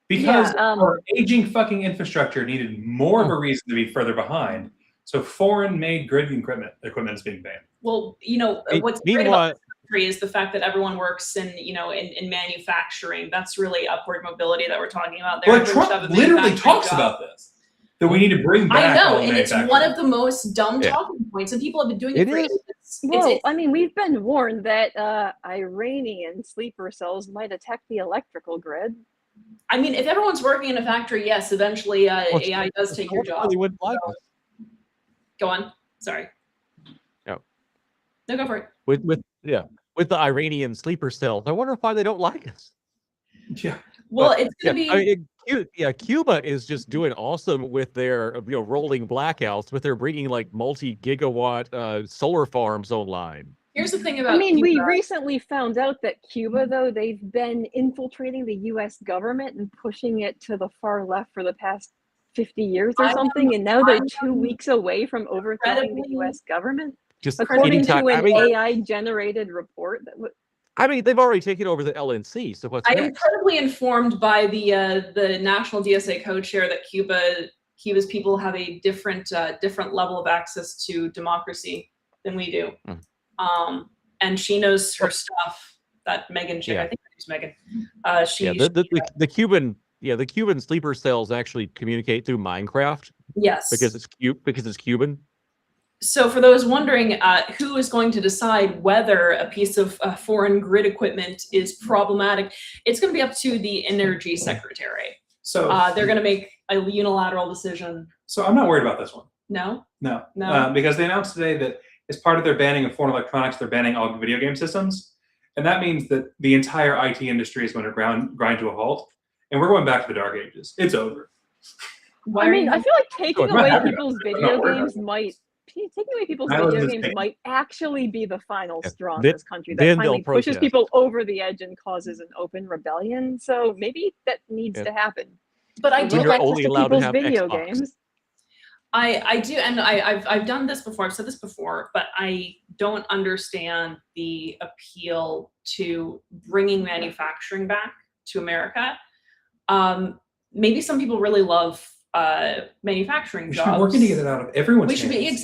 Because Yeah, our aging fucking infrastructure needed more of a reason to be further behind. So foreign-made grid equipment is being banned. Well, you know, what's great Meanwhile, about this country is the fact that everyone works in, you know, in manufacturing. That's really upward mobility that we're talking about there. Well, Everyone should Trump have a literally manufacturing talks job. about this. That we need to bring back I know, all and it's one manufacturing. of the most dumb Yeah. talking points, and people have been doing It it for is. ages. well, I mean, we've been warned that Iranian sleeper cells might attack the electrical grid. I mean, if everyone's working in a factory, yes, eventually Well, AI does take your job. They wouldn't like us. Go on. Sorry. No. No, go for it. With the Iranian sleeper cells. I wonder why they don't like us. Yeah. Well, But, it's Yeah, gonna be. I mean, Cuba is just doing awesome with their rolling blackouts, but they're bringing like multi-gigawatt solar farms online. Here's the thing about. I mean, we Cuba. recently found out that Cuba, though, they've been infiltrating the US government and pushing it to the far left for the past 50 years or I am- something, and now I they're 2 weeks away from overthrowing the incredibly- US government. Just According anytime. to an I mean, AI-generated report that they've already taken over the LNC. So what's I'm next? incredibly informed by the national DSA co-chair that Cuba's people have a different level of access to democracy than we do. And she knows her stuff. That Megan chick, Yeah. I think her name's Megan. She, The Cuban sleeper cells actually communicate through Minecraft yes. because it's Cuban. So for those wondering, who is going to decide whether a piece of foreign grid equipment is problematic? It's going to be up to the Energy Secretary. So They're going to make a unilateral decision. so I'm not worried about this one. No? No. No. Because they announced today that as part of their banning of foreign electronics, they're banning all video game systems. And that means that the entire IT industry is going to grind to a halt. And we're going back to the dark ages. It's over. Why I are mean, you- I feel like taking I'm not away happy people's about it. I'm video not worried games might I was video just games saying. might actually be the final Yeah. straw in Then- this country then that they'll finally pushes protest. people over the edge and causes an open rebellion. So maybe that needs Yeah. to happen. But I With do When you're access only to allowed to people's have video Xbox. games. I do, and I've done this before. I've said this before, but I don't understand the appeal to bringing manufacturing back to America. Maybe some people really love manufacturing We should jobs. be working to get it out of everyone's We should be hands.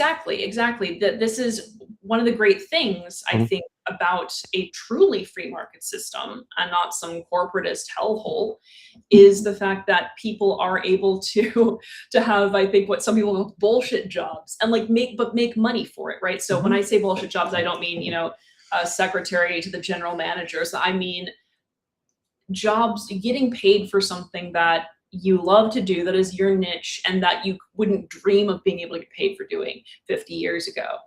exactly. That this is one of the great things I Mhm. think about a truly free market system and not some corporatist hellhole is the fact that people are able to have, I think, what some people call bullshit jobs and like make money for it, right? So when I say bullshit jobs, I don't mean, you know, a secretary to the general managers. I mean jobs, getting paid for something that you love to do, that is your niche, and that you wouldn't dream of being able to get paid for doing 50 years ago.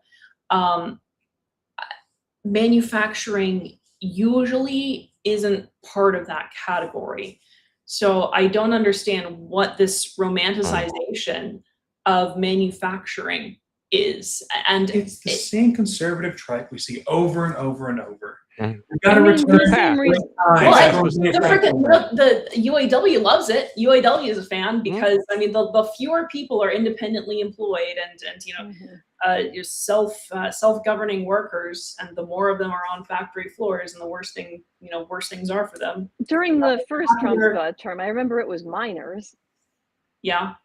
Manufacturing usually isn't part of that category. So I don't understand what this romanticization of manufacturing is. And It's the same conservative tripe we see over and over and over. Mhm. We gotta I mean, return the same to reason- times. Well, Everyone's the manufacturing. freaking the UAW loves it. UAW is a fan because I mean the fewer people are independently employed and you know your self-governing workers, and the more of them are on factory floors, and the worse things are for them. During the first Trump Popular- term, I remember it was miners. Yeah.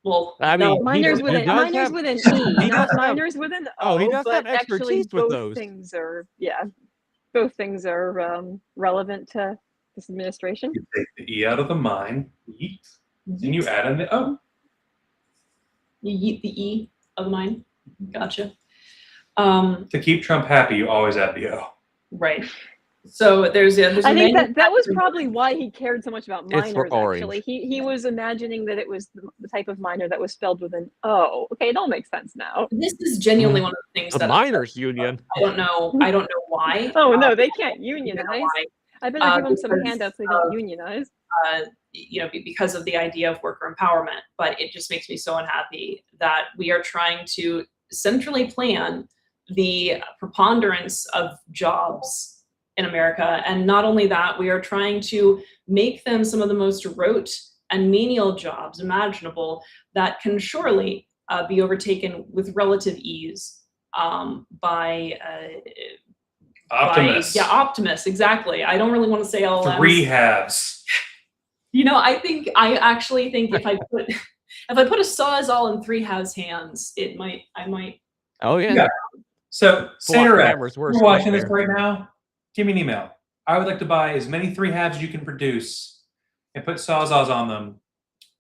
Well, I no, mean, Miners he with an does miners have- with an he E, not does have- miners with an O. Oh, he does but have actually expertise with both those. things are both things are relevant to this administration. You take the E out of the mine, yeet, and you add in the O. you yeet the E of mine. Gotcha. To keep Trump happy, you always add the O. Right. So there's a I think that was manufacturing- probably why he cared so much about It's for miners. orange. Actually, he was imagining that it was the type of miner that was spelled with an O. Okay, it all makes sense now. This is genuinely one of the things The that miners union. I don't know why. Oh no, they can't I don't know unionize. why. I better give them some because handouts so they don't of- unionize. Because of the idea of worker empowerment. But it just makes me so unhappy that we are trying to centrally plan the preponderance of jobs in America. And not only that, we are trying to make them some of the most rote and menial jobs imaginable that can surely be overtaken with relative ease by Optimus. Optimus, exactly. I don't really want to say LLMs. 3 halves. You know, I actually think if I put a Sawzall in 3 halves hands, I might. Oh yeah. Yeah. So, Satyr, hammers you're worse watching this nightmare. right now, give me an email. I would like to buy as many 3 halves as you can produce and put Sawzalls on them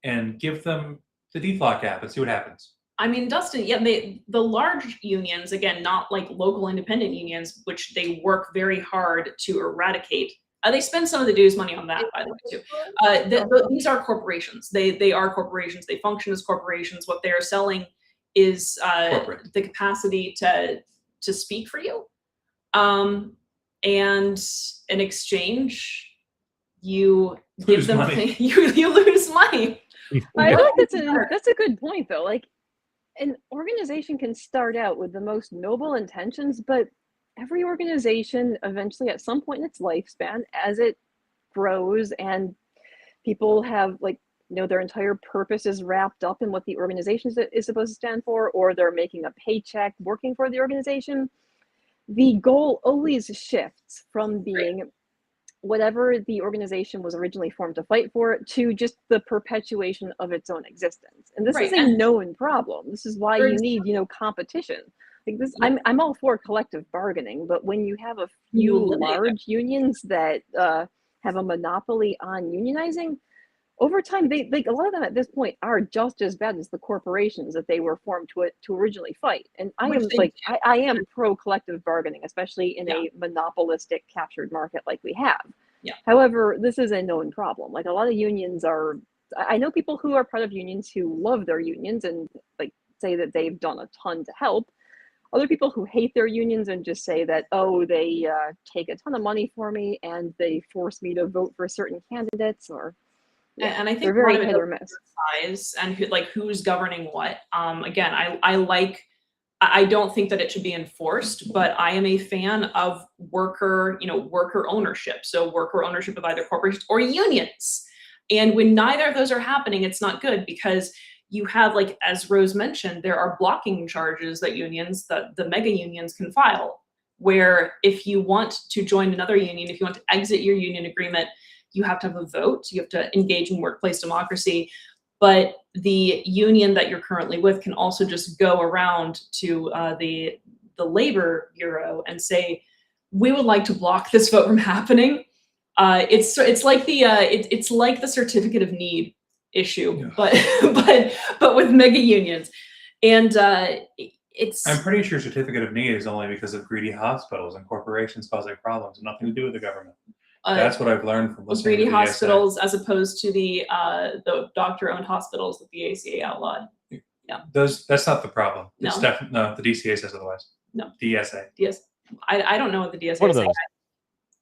and give them the deflock app and see what happens. I mean, Dustin, yeah, the large unions, again, not like local independent unions, which they work very hard to eradicate. They spend some of the dues money on that, by the way, too. These are corporations. They are corporations. They function as corporations. What they are selling is the capacity to speak for you. And in exchange, you give them money. you lose money. I feel like that's a good point though. Like, an organization can start out with the most noble intentions, but every organization eventually at some point in its lifespan, as it grows and people have their entire purpose is wrapped up in what the organization is supposed to stand for, or they're making a paycheck working for the organization, the goal always shifts from being whatever the organization was originally formed to fight for to just the perpetuation of its own existence. And this is a known problem. This is why you need, competition. Like this, I'm all for collective bargaining, but when you have a few large unions that have a monopoly on unionizing, over time, they a lot of them at this point are just as bad as the corporations that they were formed to originally fight. And I am pro collective bargaining, especially in a monopolistic captured market like we have. Yeah. However, this is a known problem. Like, a lot of unions are, I know people who are part of unions who love their unions and say that they've done a ton to help. Other people who hate their unions and just say that, oh, they take a ton of money for me and they force me to vote for certain candidates, or and I think they're very hit or miss. Size and who's governing what. Again, I don't think that it should be enforced, but I am a fan of worker ownership. So worker ownership of either corporations or unions. And when neither of those are happening, it's not good, because you have, as Rose mentioned, there are blocking charges that the mega unions can file, where if you want to join another union, if you want to exit your union agreement, you have to have a vote, you have to engage in workplace democracy. But the union that you're currently with can also just go around to the Labor Bureau and say, we would like to block this vote from happening. It's like the certificate of need issue, but with mega unions. And I'm pretty sure certificate of need is only because of greedy hospitals and corporations causing problems, and nothing to do with the government. That's what I've learned from listening greedy to the hospitals, as opposed to the doctor-owned hospitals that the ACA outlawed. Yeah, that's not the problem. No. It's no, the DCA says otherwise. No. DSA. I don't know what the DSA One of says, those.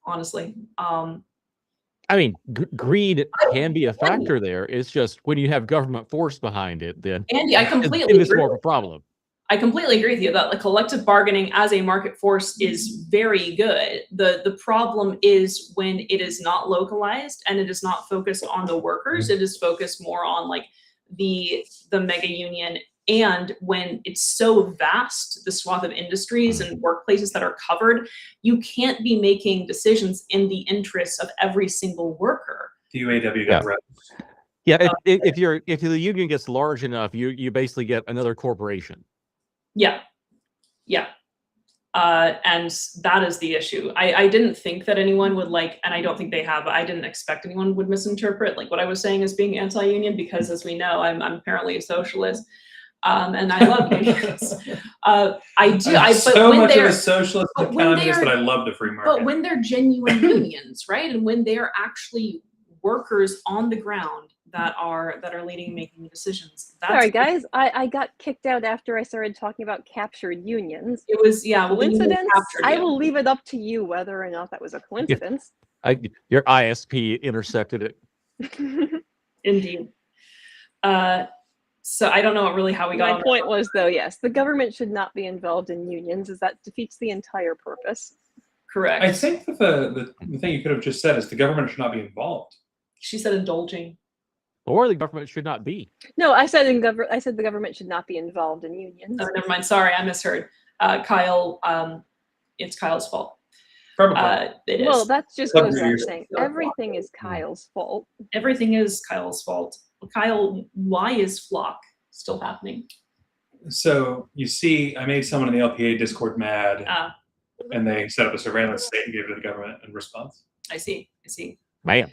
honestly. I mean, greed can be a factor there. It's just when you have government force behind it, then Andy, I completely it's agree. more of a problem. I completely agree with you that collective bargaining as a market force is very good. The problem is when it is not localized and it is not focused on the workers. It is focused more on the mega union, and when it's so vast, the swath of industries and workplaces that are covered, you can't be making decisions in the interests of every single worker. The UAW got reps. Yeah, if the union gets large enough, you basically get another corporation. Yeah. And that is the issue. I didn't think that anyone would and I don't think they have, I didn't expect anyone would misinterpret what I was saying as being anti-union, because as we know, I'm apparently a socialist. And I love unions. I do. I'm so much of a socialist and communist, but I love the free market. But when they're genuine unions, right? And when they're actually workers on the ground that are leading and making decisions. Sorry, guys. I got kicked out after I started talking about captured unions. It was, coincidence. I will leave it up to you whether or not that was a coincidence. Your ISP intersected it. Indeed. So I don't know how we got. My point was, though, yes, the government should not be involved in unions, as that defeats the entire purpose. Correct. I think that the thing you could have just said is the government should not be involved. She said indulging. Or the government should not be. No, I said the government should not be involved in unions. Oh, never mind. Sorry, I misheard. Kyle, it's Kyle's fault. Probably. It is. Well, that's just goes Luxury. without saying. Everything is Kyle's fault. Everything is Kyle's fault. Kyle, why is Flock still happening? So you see, I made someone in the LPA Discord mad, Ah, and they set up a surveillance state and gave it to the government in response. I see. I see. Man.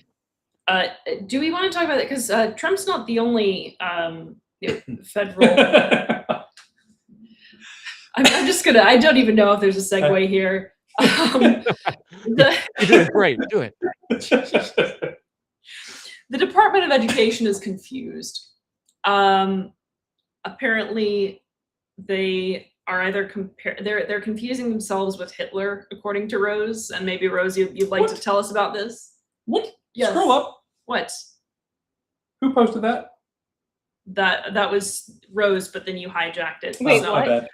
Do we want to talk about it? Because Trump's not the only federal. I'm just gonna. I don't even know if there's a segue here. You do it great. Do it. The Department of Education is confused. Apparently, they are either they're confusing themselves with Hitler, according to Rose. And maybe Rose, you'd like What? to tell us about this? What? Yes. Scroll up. What? Who posted that? That was Rose, but then you hijacked it. Wait, so what? bad.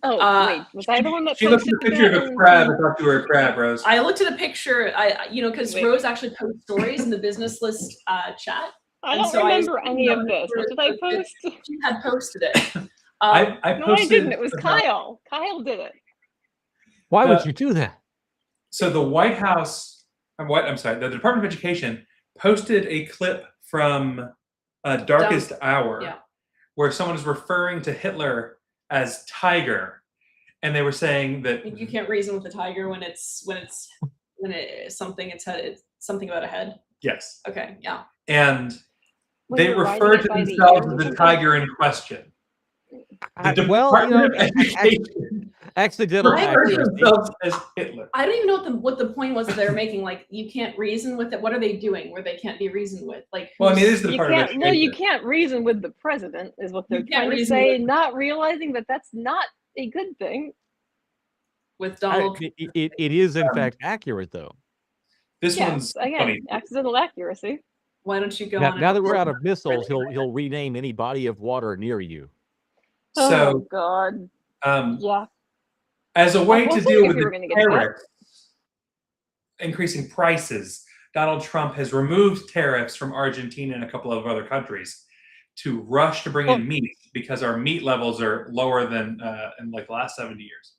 Oh, Uh, wait, was I the one that She looked at posted a picture that of a in- crab and thought you were a crab, Rose. I looked at a picture. Because Wait. Rose actually posts stories in the business list chat. I and don't so I remember assumed any of that this. What did I post? She had posted it. I No, I posted. didn't. It was about- Kyle. Kyle did it. Why would Uh, you do that? So the White House, I'm sorry, the Department of Education posted a clip from Darkest Hour, yeah. where someone is referring to Hitler as Tiger, and they were saying that You can't reason with a tiger when it's something it's something about a head. yes, Okay, yeah. and When they you're riding refer it to by the themselves ears as or the something? tiger in question. The Well, Department of Education accidental refers to accuracy. themselves as Hitler. I don't even know what the point was that they were making. Like, you can't reason with it. What are they doing where they can't be reasoned with? Like, Well, I mean, it is the You Department of can't. Education. Well, you can't reason with the president, is what they're You can't trying to reason say. with- Not realizing that that's not a good thing. with Donald. It is in fact accurate though. This Yes, one's again, funny. accidental accuracy. Why don't you go Now, on? now that we're out of missiles, he'll rename any body of water near you. Oh So, God, um, yeah. as a way We'll to see deal if with we the were gonna get to that. tariffs increasing prices, Donald Trump has removed tariffs from Argentina and a couple of other countries to rush to bring in meat because our meat levels are lower than in like the last 70 years.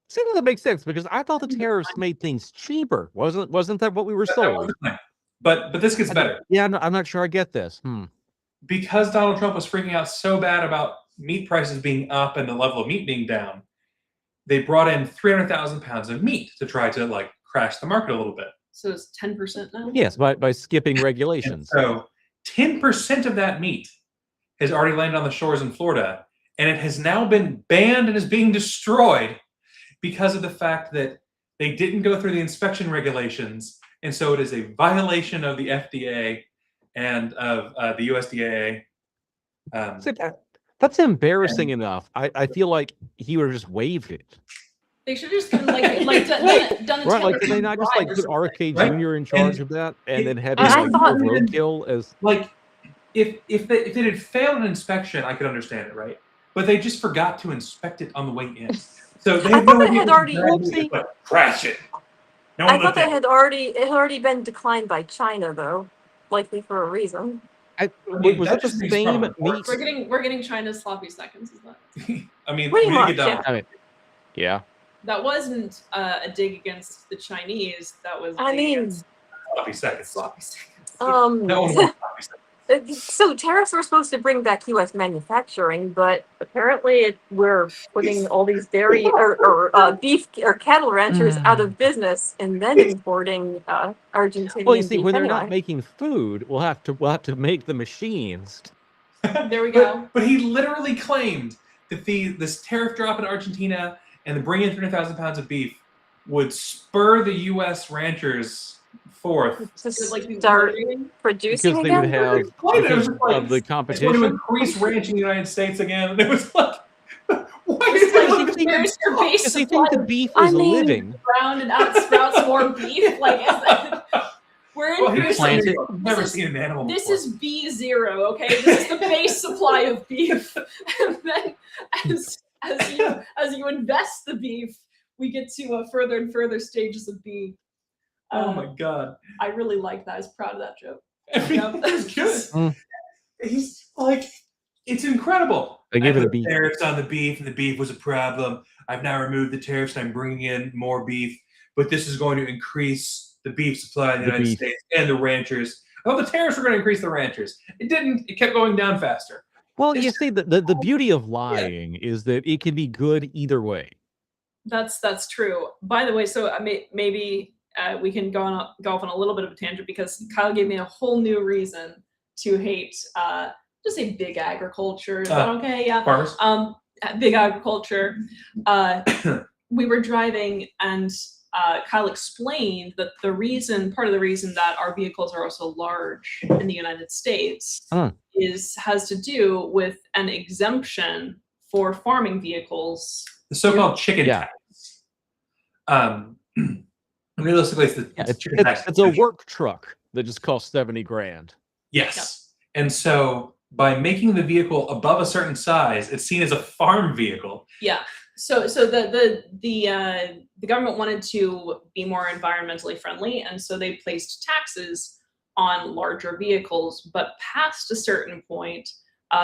See, that makes sense because I thought the tariffs made things cheaper. Wasn't that what we were That was sold? the plan. But this gets better. Yeah, I'm not sure I get this. Because Donald Trump was freaking out so bad about meat prices being up and the level of meat being down, they brought in 300,000 pounds of meat to try to like crash the market a little bit. So it's 10% now. Yes, by skipping And regulations. so 10% of that meat has already landed on the shores in Florida, and it has now been banned and is being destroyed because of the fact that they didn't go through the inspection regulations, and so it is a violation of the FDA and of the USDA. See, that's embarrassing enough. I feel like he would have just waived it. They should have just done done the Right? Like, Taylor did they not just like Swift put RFK Right. Jr. in charge of that and then have him I like thought- do roadkill as Like, if it had failed an inspection, I could understand it, right? But they just forgot to inspect it on the way in. So they I have thought no it idea had what already- to do. It's like, crash it. No one I thought looked that at it had already been declined by China though, likely for a reason. mean, was that that the just means same from meat? reports. We're getting China's sloppy seconds. Is that? it. I mean, Pretty we didn't much, get Donald. I mean, yeah. That wasn't a dig against the Chinese. That was. I dig mean, against Sloppy seconds. sloppy seconds. No one wants sloppy seconds. So tariffs were supposed to bring back U.S. manufacturing, but apparently we're putting all these dairy or beef or cattle ranchers out of business and then importing Argentinian Well, you see, beef when they're anyway. not making food, we'll have to make the machines. There we go. But he literally claimed that this tariff drop in Argentina and the bringing in 300,000 pounds of beef would spur the U.S. ranchers forth. to Is it like the start ordering? producing Because they would again. have Explain it. It was because just like, of the it's going to competition. increase ranching in the United States again. And it was like, why It's is it like, like here's your base Because they supply think the of beef I is mean- living. ground and out sprouts more beef. Like, is that, we're Well, in here's Plant something it. I've never This is- seen an animal This before. is B0, okay? This is the base supply of beef. And then as you invest the beef, we get to further and further stages of beef. Oh my god. I really like that. I was proud of that joke. Everything is good. Mm. He's like, it's incredible. They give I it a put beef. tariffs on the beef, and the beef was a problem. I've now removed the tariffs, and I'm bringing in more beef, but this is going to increase the beef supply in the The United beef. States and the ranchers. Oh, the tariffs were going to increase the ranchers. It didn't. It kept going down faster. Well, It's you see, the beauty of lying is that it can be good either way. That's true. By the way, so maybe we can go off on a little bit of a tangent because Kyle gave me a whole new reason to hate just say big agriculture. Is that okay? Yeah. Farmers. Big agriculture. We were driving and Kyle explained that part of the reason that our vehicles are also large in the United States has to do with an exemption for farming vehicles. The so-called chicken Yeah. tax. Realistically, it's chicken tax. It's a work truck that just costs 70 grand. Yes. And so by making the vehicle above a certain size, it's seen as a farm vehicle. Yeah. So the government wanted to be more environmentally friendly, and so they placed taxes on larger vehicles. But past a certain point,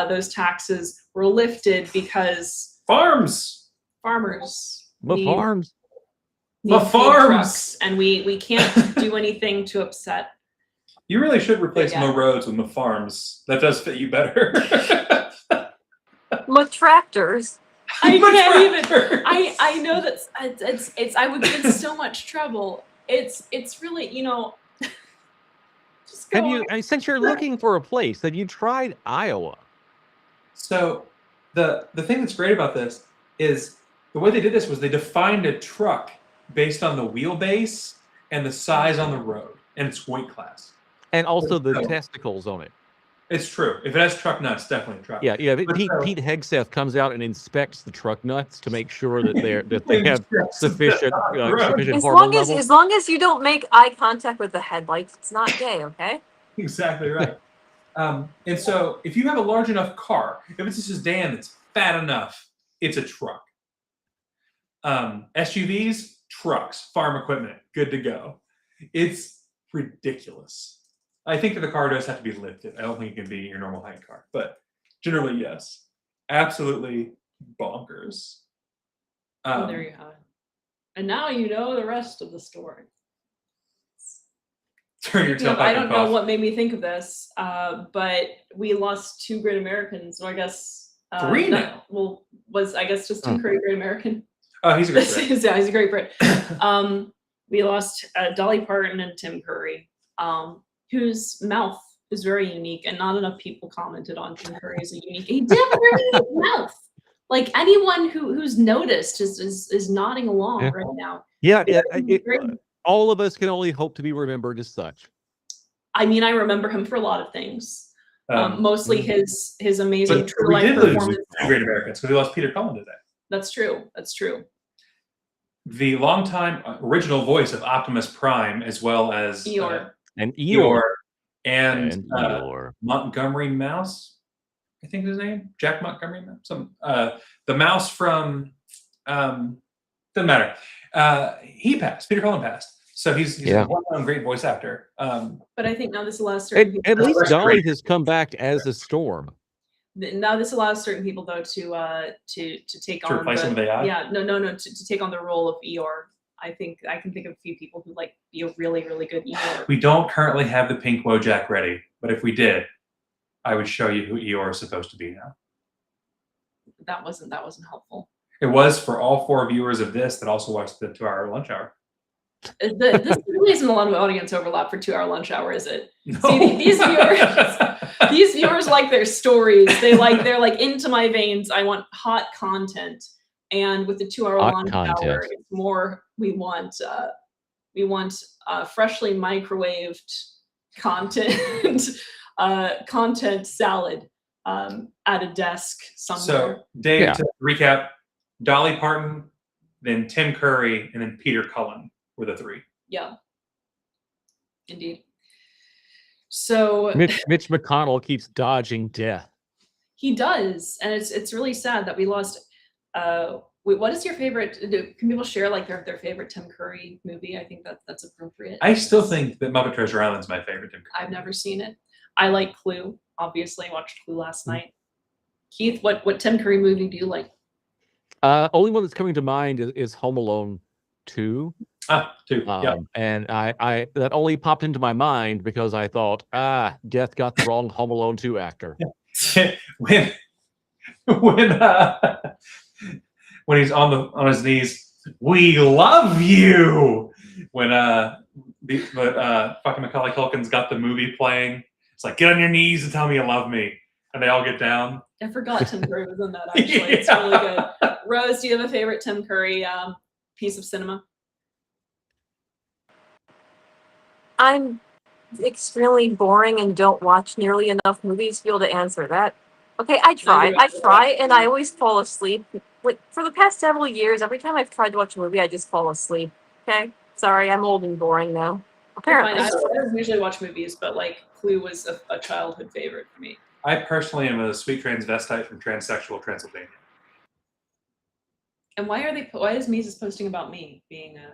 those taxes were lifted because farmers The need- farms. need The food farms! trucks, and we can't do anything to upset. You really should replace Yeah. Mo roads with Mo farms. That does fit you better. With tractors. I Mo can't even. tractors. I know that it's I would get in so much trouble. It's really just go Have you, on. since you're looking for a place, have you tried Iowa? So the thing that's great about this is the way they did this was they defined a truck based on the wheelbase and the size on the road and its weight class. And also the Oh. testicles on it. It's true. If it has truck nuts, definitely a truck. Yeah. But But Pete, so- Pete Hegseth comes out and inspects the truck nuts to make sure that they have sufficient sufficient As hormone long as levels. as long as you don't make eye contact with the headlights, it's not gay, okay? Exactly right. And so if you have a large enough car, if it's a sedan that's fat enough, it's a truck. SUVs, trucks, farm equipment, good to go. It's ridiculous. I think that the car does have to be lifted. I don't think it can be your normal height car, but generally, yes. Absolutely bonkers. Oh, there you have it. And now you know the rest of the story. Turn your Speaking of, tailpipe I and don't know cough. what made me think of this, but we lost two great Americans. So I guess Three no- now. Well, was I guess just Tim Curry great American? Oh, he's a great friend. Yeah, he's a great Brit. We lost Dolly Parton and Tim Curry, whose mouth is very unique, and not enough people commented on Tim Curry as a unique. He did have a very unique mouth. Like anyone who's noticed is nodding along Yeah. right now. Yeah, Very- all of us can only hope to be remembered as such. I mean, I remember him for a lot of things. Mostly his amazing But true we life did lose performance. two great Americans because we lost Peter Cullen today. That's true. That's true. The longtime original voice of Optimus Prime, as well as Eeyore. And Eeyore Eeyore. and Eeyore. Montgomery Mouse, I think is his name, Jack Montgomery Mouse. The mouse from doesn't matter. He passed. Peter Cullen passed. So he's Yeah. a well-known great voice actor. But I think now this allows certain people. At least That's Dolly great. has come back as a storm. Now this allows certain people though to take To on replace the, him with AI? Yeah, no, to take on the role of Eeyore. I think I can think of a few people who like be a really, really good Eeyore. We don't currently have the pink Wojak ready, but if we did, I would show you who Eeyore is supposed to be now. That wasn't helpful. It was for all 4 viewers of this that also watched the 2-hour lunch hour. This really isn't a lot of audience overlap for 2-hour lunch hour, is it? No. See, these viewers like their stories. They're like into my veins. I want hot content, and with the 2-hour Hot lunch hour, content. it's more we want freshly microwaved content, content salad at a desk somewhere. So, Dave, Yeah. to recap, Dolly Parton, then Tim Curry, and then Peter Cullen were the 3. Yeah, indeed. So Mitch McConnell keeps dodging death. he does, and it's really sad that we lost What is your favorite? Can people share like their favorite Tim Curry movie? I think that's appropriate. I still think that Muppet Treasure Island's my favorite Tim Curry. I've never seen it. I like Clue. Obviously, I watched Clue last night. Keith, what Tim Curry movie do you like? Only one that's coming to mind is Home Alone 2. Two. Yeah. And I that only popped into my mind because I thought, Death got the wrong Home Alone 2 actor. when when he's on his knees, we love you. When fucking Macaulay Culkin's got the movie playing, it's like, get on your knees and tell me you love me, and they all get down. I forgot Tim Curry was in that. Actually, it's really good. Rose, do you have a favorite Tim Curry piece of cinema? I'm extremely boring and don't watch nearly enough movies to be able to answer that. Okay, I try, and I always fall asleep. Like, for the past several years, every time I've tried to watch a movie, I just fall asleep. Okay, sorry, I'm old and boring now. Apparently, I don't usually watch movies, but like Clue was a childhood favorite for me. I personally am a sweet transvestite from transsexual Transylvania. And why is Mises posting about me being a?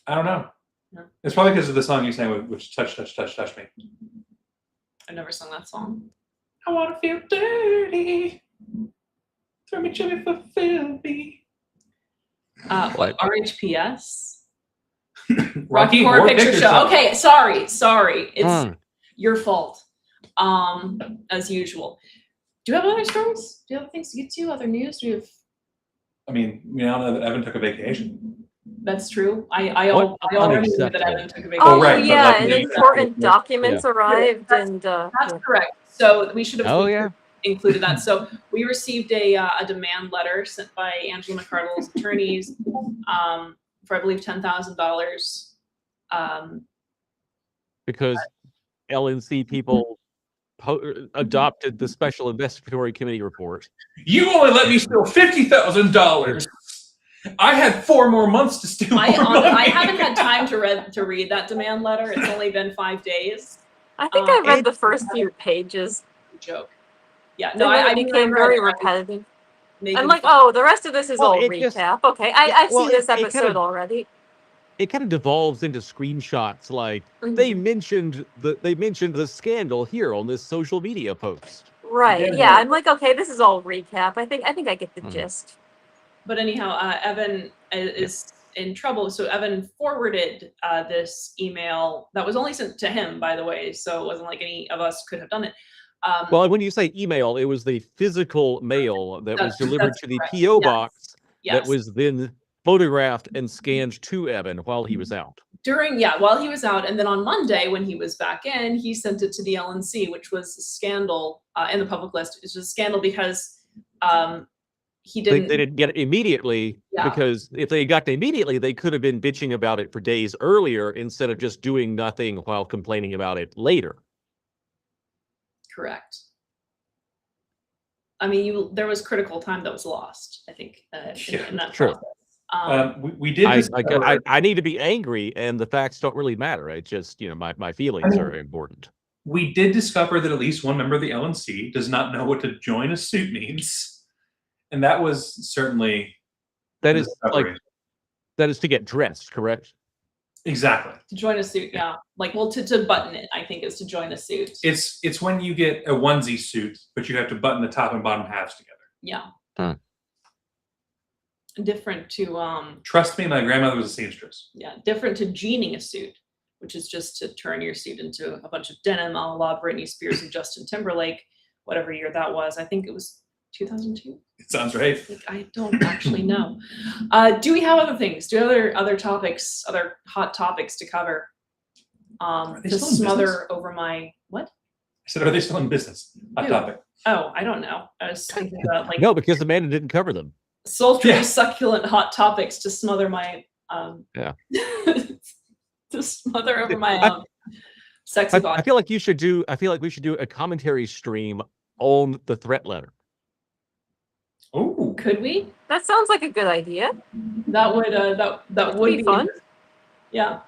I don't know. No. It's probably because of the song you sang, which touch me. I've never sung that song. I want to feel dirty. Throw me chili for filthy. What RHPS? Rocky Horror Picture Show. Show. Okay, sorry. It's your fault. As usual. Do you have other stories? Do you have things to get to? Other news? Do you have? I mean, we all know that Evan took a vacation. That's true. I already knew that Evan took a vacation. oh right, but yeah, like and the- important documents arrived, and That's correct. So we should have Oh, yeah. included that. So we received a demand letter sent by Angela McArdle's attorneys for, I believe, $10,000. Because LNC people adopted the Special Investigatory Committee report. You only let me steal $50,000. I had 4 more months to steal. I more money. haven't had time to read that demand letter. It's only been 5 days. I think I read the first few pages. Joke. Yeah, No, no, I became very repetitive. making I'm like, fun. oh, the rest of this is Well, all it just- recap. Okay, I've well, seen this it kind episode of- already. It kind of devolves into screenshots like Mhm. they mentioned the scandal here on this social media post. Right? Yeah, I'm like, okay, this is all recap. I think I get the Mhm. gist. But anyhow, Evan is in trouble. So Evan forwarded this email that was only sent to him, by the way. So it wasn't like any of us could have done it. Well, when you say email, it was the physical mail that was delivered that's to the correct. PO Yes. box Yes. that was then photographed and scanned to Evan while he was out. While he was out, and then on Monday when he was back in, he sent it to the LNC, which was a scandal in the public list. It was a scandal because he They didn't. didn't get it immediately Yeah. because if they got it immediately, they could have been bitching about it for days earlier instead of just doing nothing while complaining about it later. Correct. I mean, there was critical time that was lost, I think, in that True. process. We did. I need to be angry, and the facts don't really matter. It just, my feelings are important. We did discover that at least one member of the LNC does not know what to join a suit means, and that was certainly That a is discovery. that is to get dressed, correct? Exactly. To join a suit, yeah. Like, well, to button it, I think, is to join a suit. It's when you get a onesie suit, but you have to button the top and bottom halves together. Yeah. Hmm. Different to Trust me, my grandmother was a seamstress. different to jeaning a suit, which is just to turn your suit into a bunch of denim a la Britney Spears and Justin Timberlake, whatever year that was. I think it was 2002. It sounds right. I don't actually know. Do we have other things? Do we have other topics, other hot topics to cover? they To still in smother business? over my what? I said, are they still in business? Hot Ew. topic. Oh, I don't know. I was thinking about like No, because Amanda didn't cover them. sultry, Yeah. succulent hot topics to smother my Yeah. to smother over my sexy I body. feel like we should do a commentary stream on the threat letter. Oh, Could we? That sounds like a good idea. That would that would be fun. Yeah.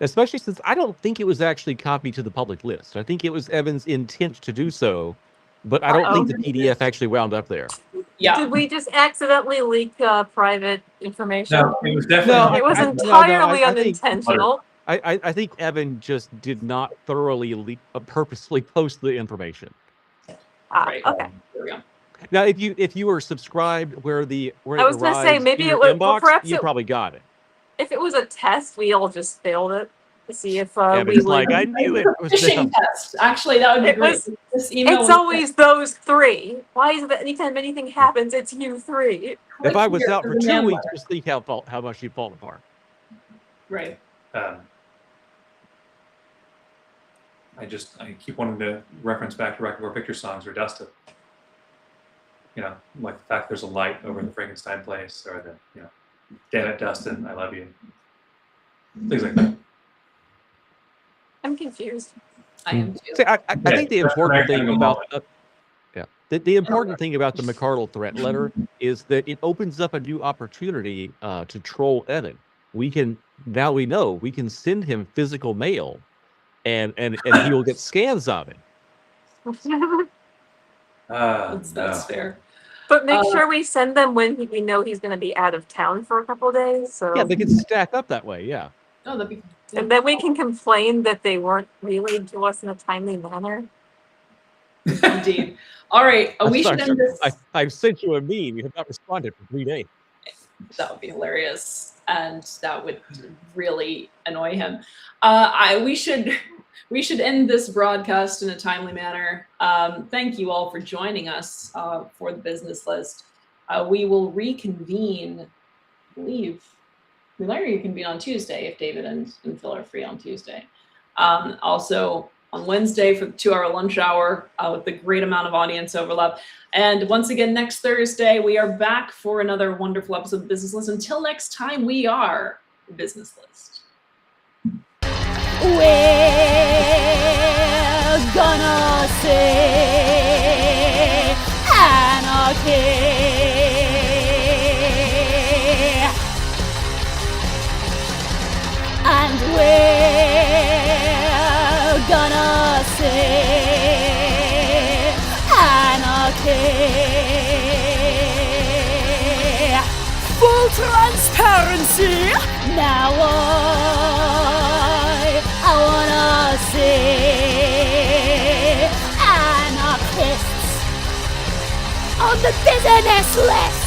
Especially since I don't think it was actually copied to the public list. I think it was Evan's intent to do so, but I don't think the Uh-oh. PDF actually wound up there. Yeah. Did we just accidentally leak private information? No, it was definitely No, not. It was I- entirely I think- unintentional. I think Evan just did not thoroughly purposefully post the information. Right. Okay. There we go. Now, if you were subscribed where it I was gonna say, arrives maybe in it your was- inbox, perhaps you it- probably got it. If it was a test, we all just failed it to see if Evan's we would. like, I knew it was Phishing them. test. Actually, that would be It great. was- This email It's was- always those three. Why is it that anytime anything happens, it's you three? If I was Click here out for the 2 demand weeks, letter. just think how much you'd fallen apart. Right. I keep wanting to reference back to Record War Picture Songs or Dustin. Like the fact there's a light over the Frankenstein place, or the, damn it, Dustin, I love you. Things like that. I'm confused. I am too. See, I think the that's important very thing kind of a about moment. the important thing about the McCardle threat letter is that it opens up a new opportunity to troll Evan. We know we can send him physical mail, and he will get scans of it. That's fair. But make Uh, sure we send them when we know he's going to be out of town for a couple of days. So, Yeah, they can stack up that way. Yeah. Oh, that'd be. and then we can complain that they weren't relayed to us in a timely manner. Indeed. All right. We should end this. I've sent you a meme. You have not responded for 3 days. That would be hilarious, and that would really annoy him. We should end this broadcast in a timely manner. Thank you all for joining us for the business list. We will reconvene. I believe we might reconvene on Tuesday if David and Phil are free on Tuesday. Also on Wednesday for the 2-hour lunch hour with the great amount of audience overlap. And once again, next Thursday, we are back for another wonderful episode of Business List. Until next time, we are the Business List. We're gonna say anarchy. And we're gonna say anarchy. Full transparency. Now I wanna see anarchists on the business list.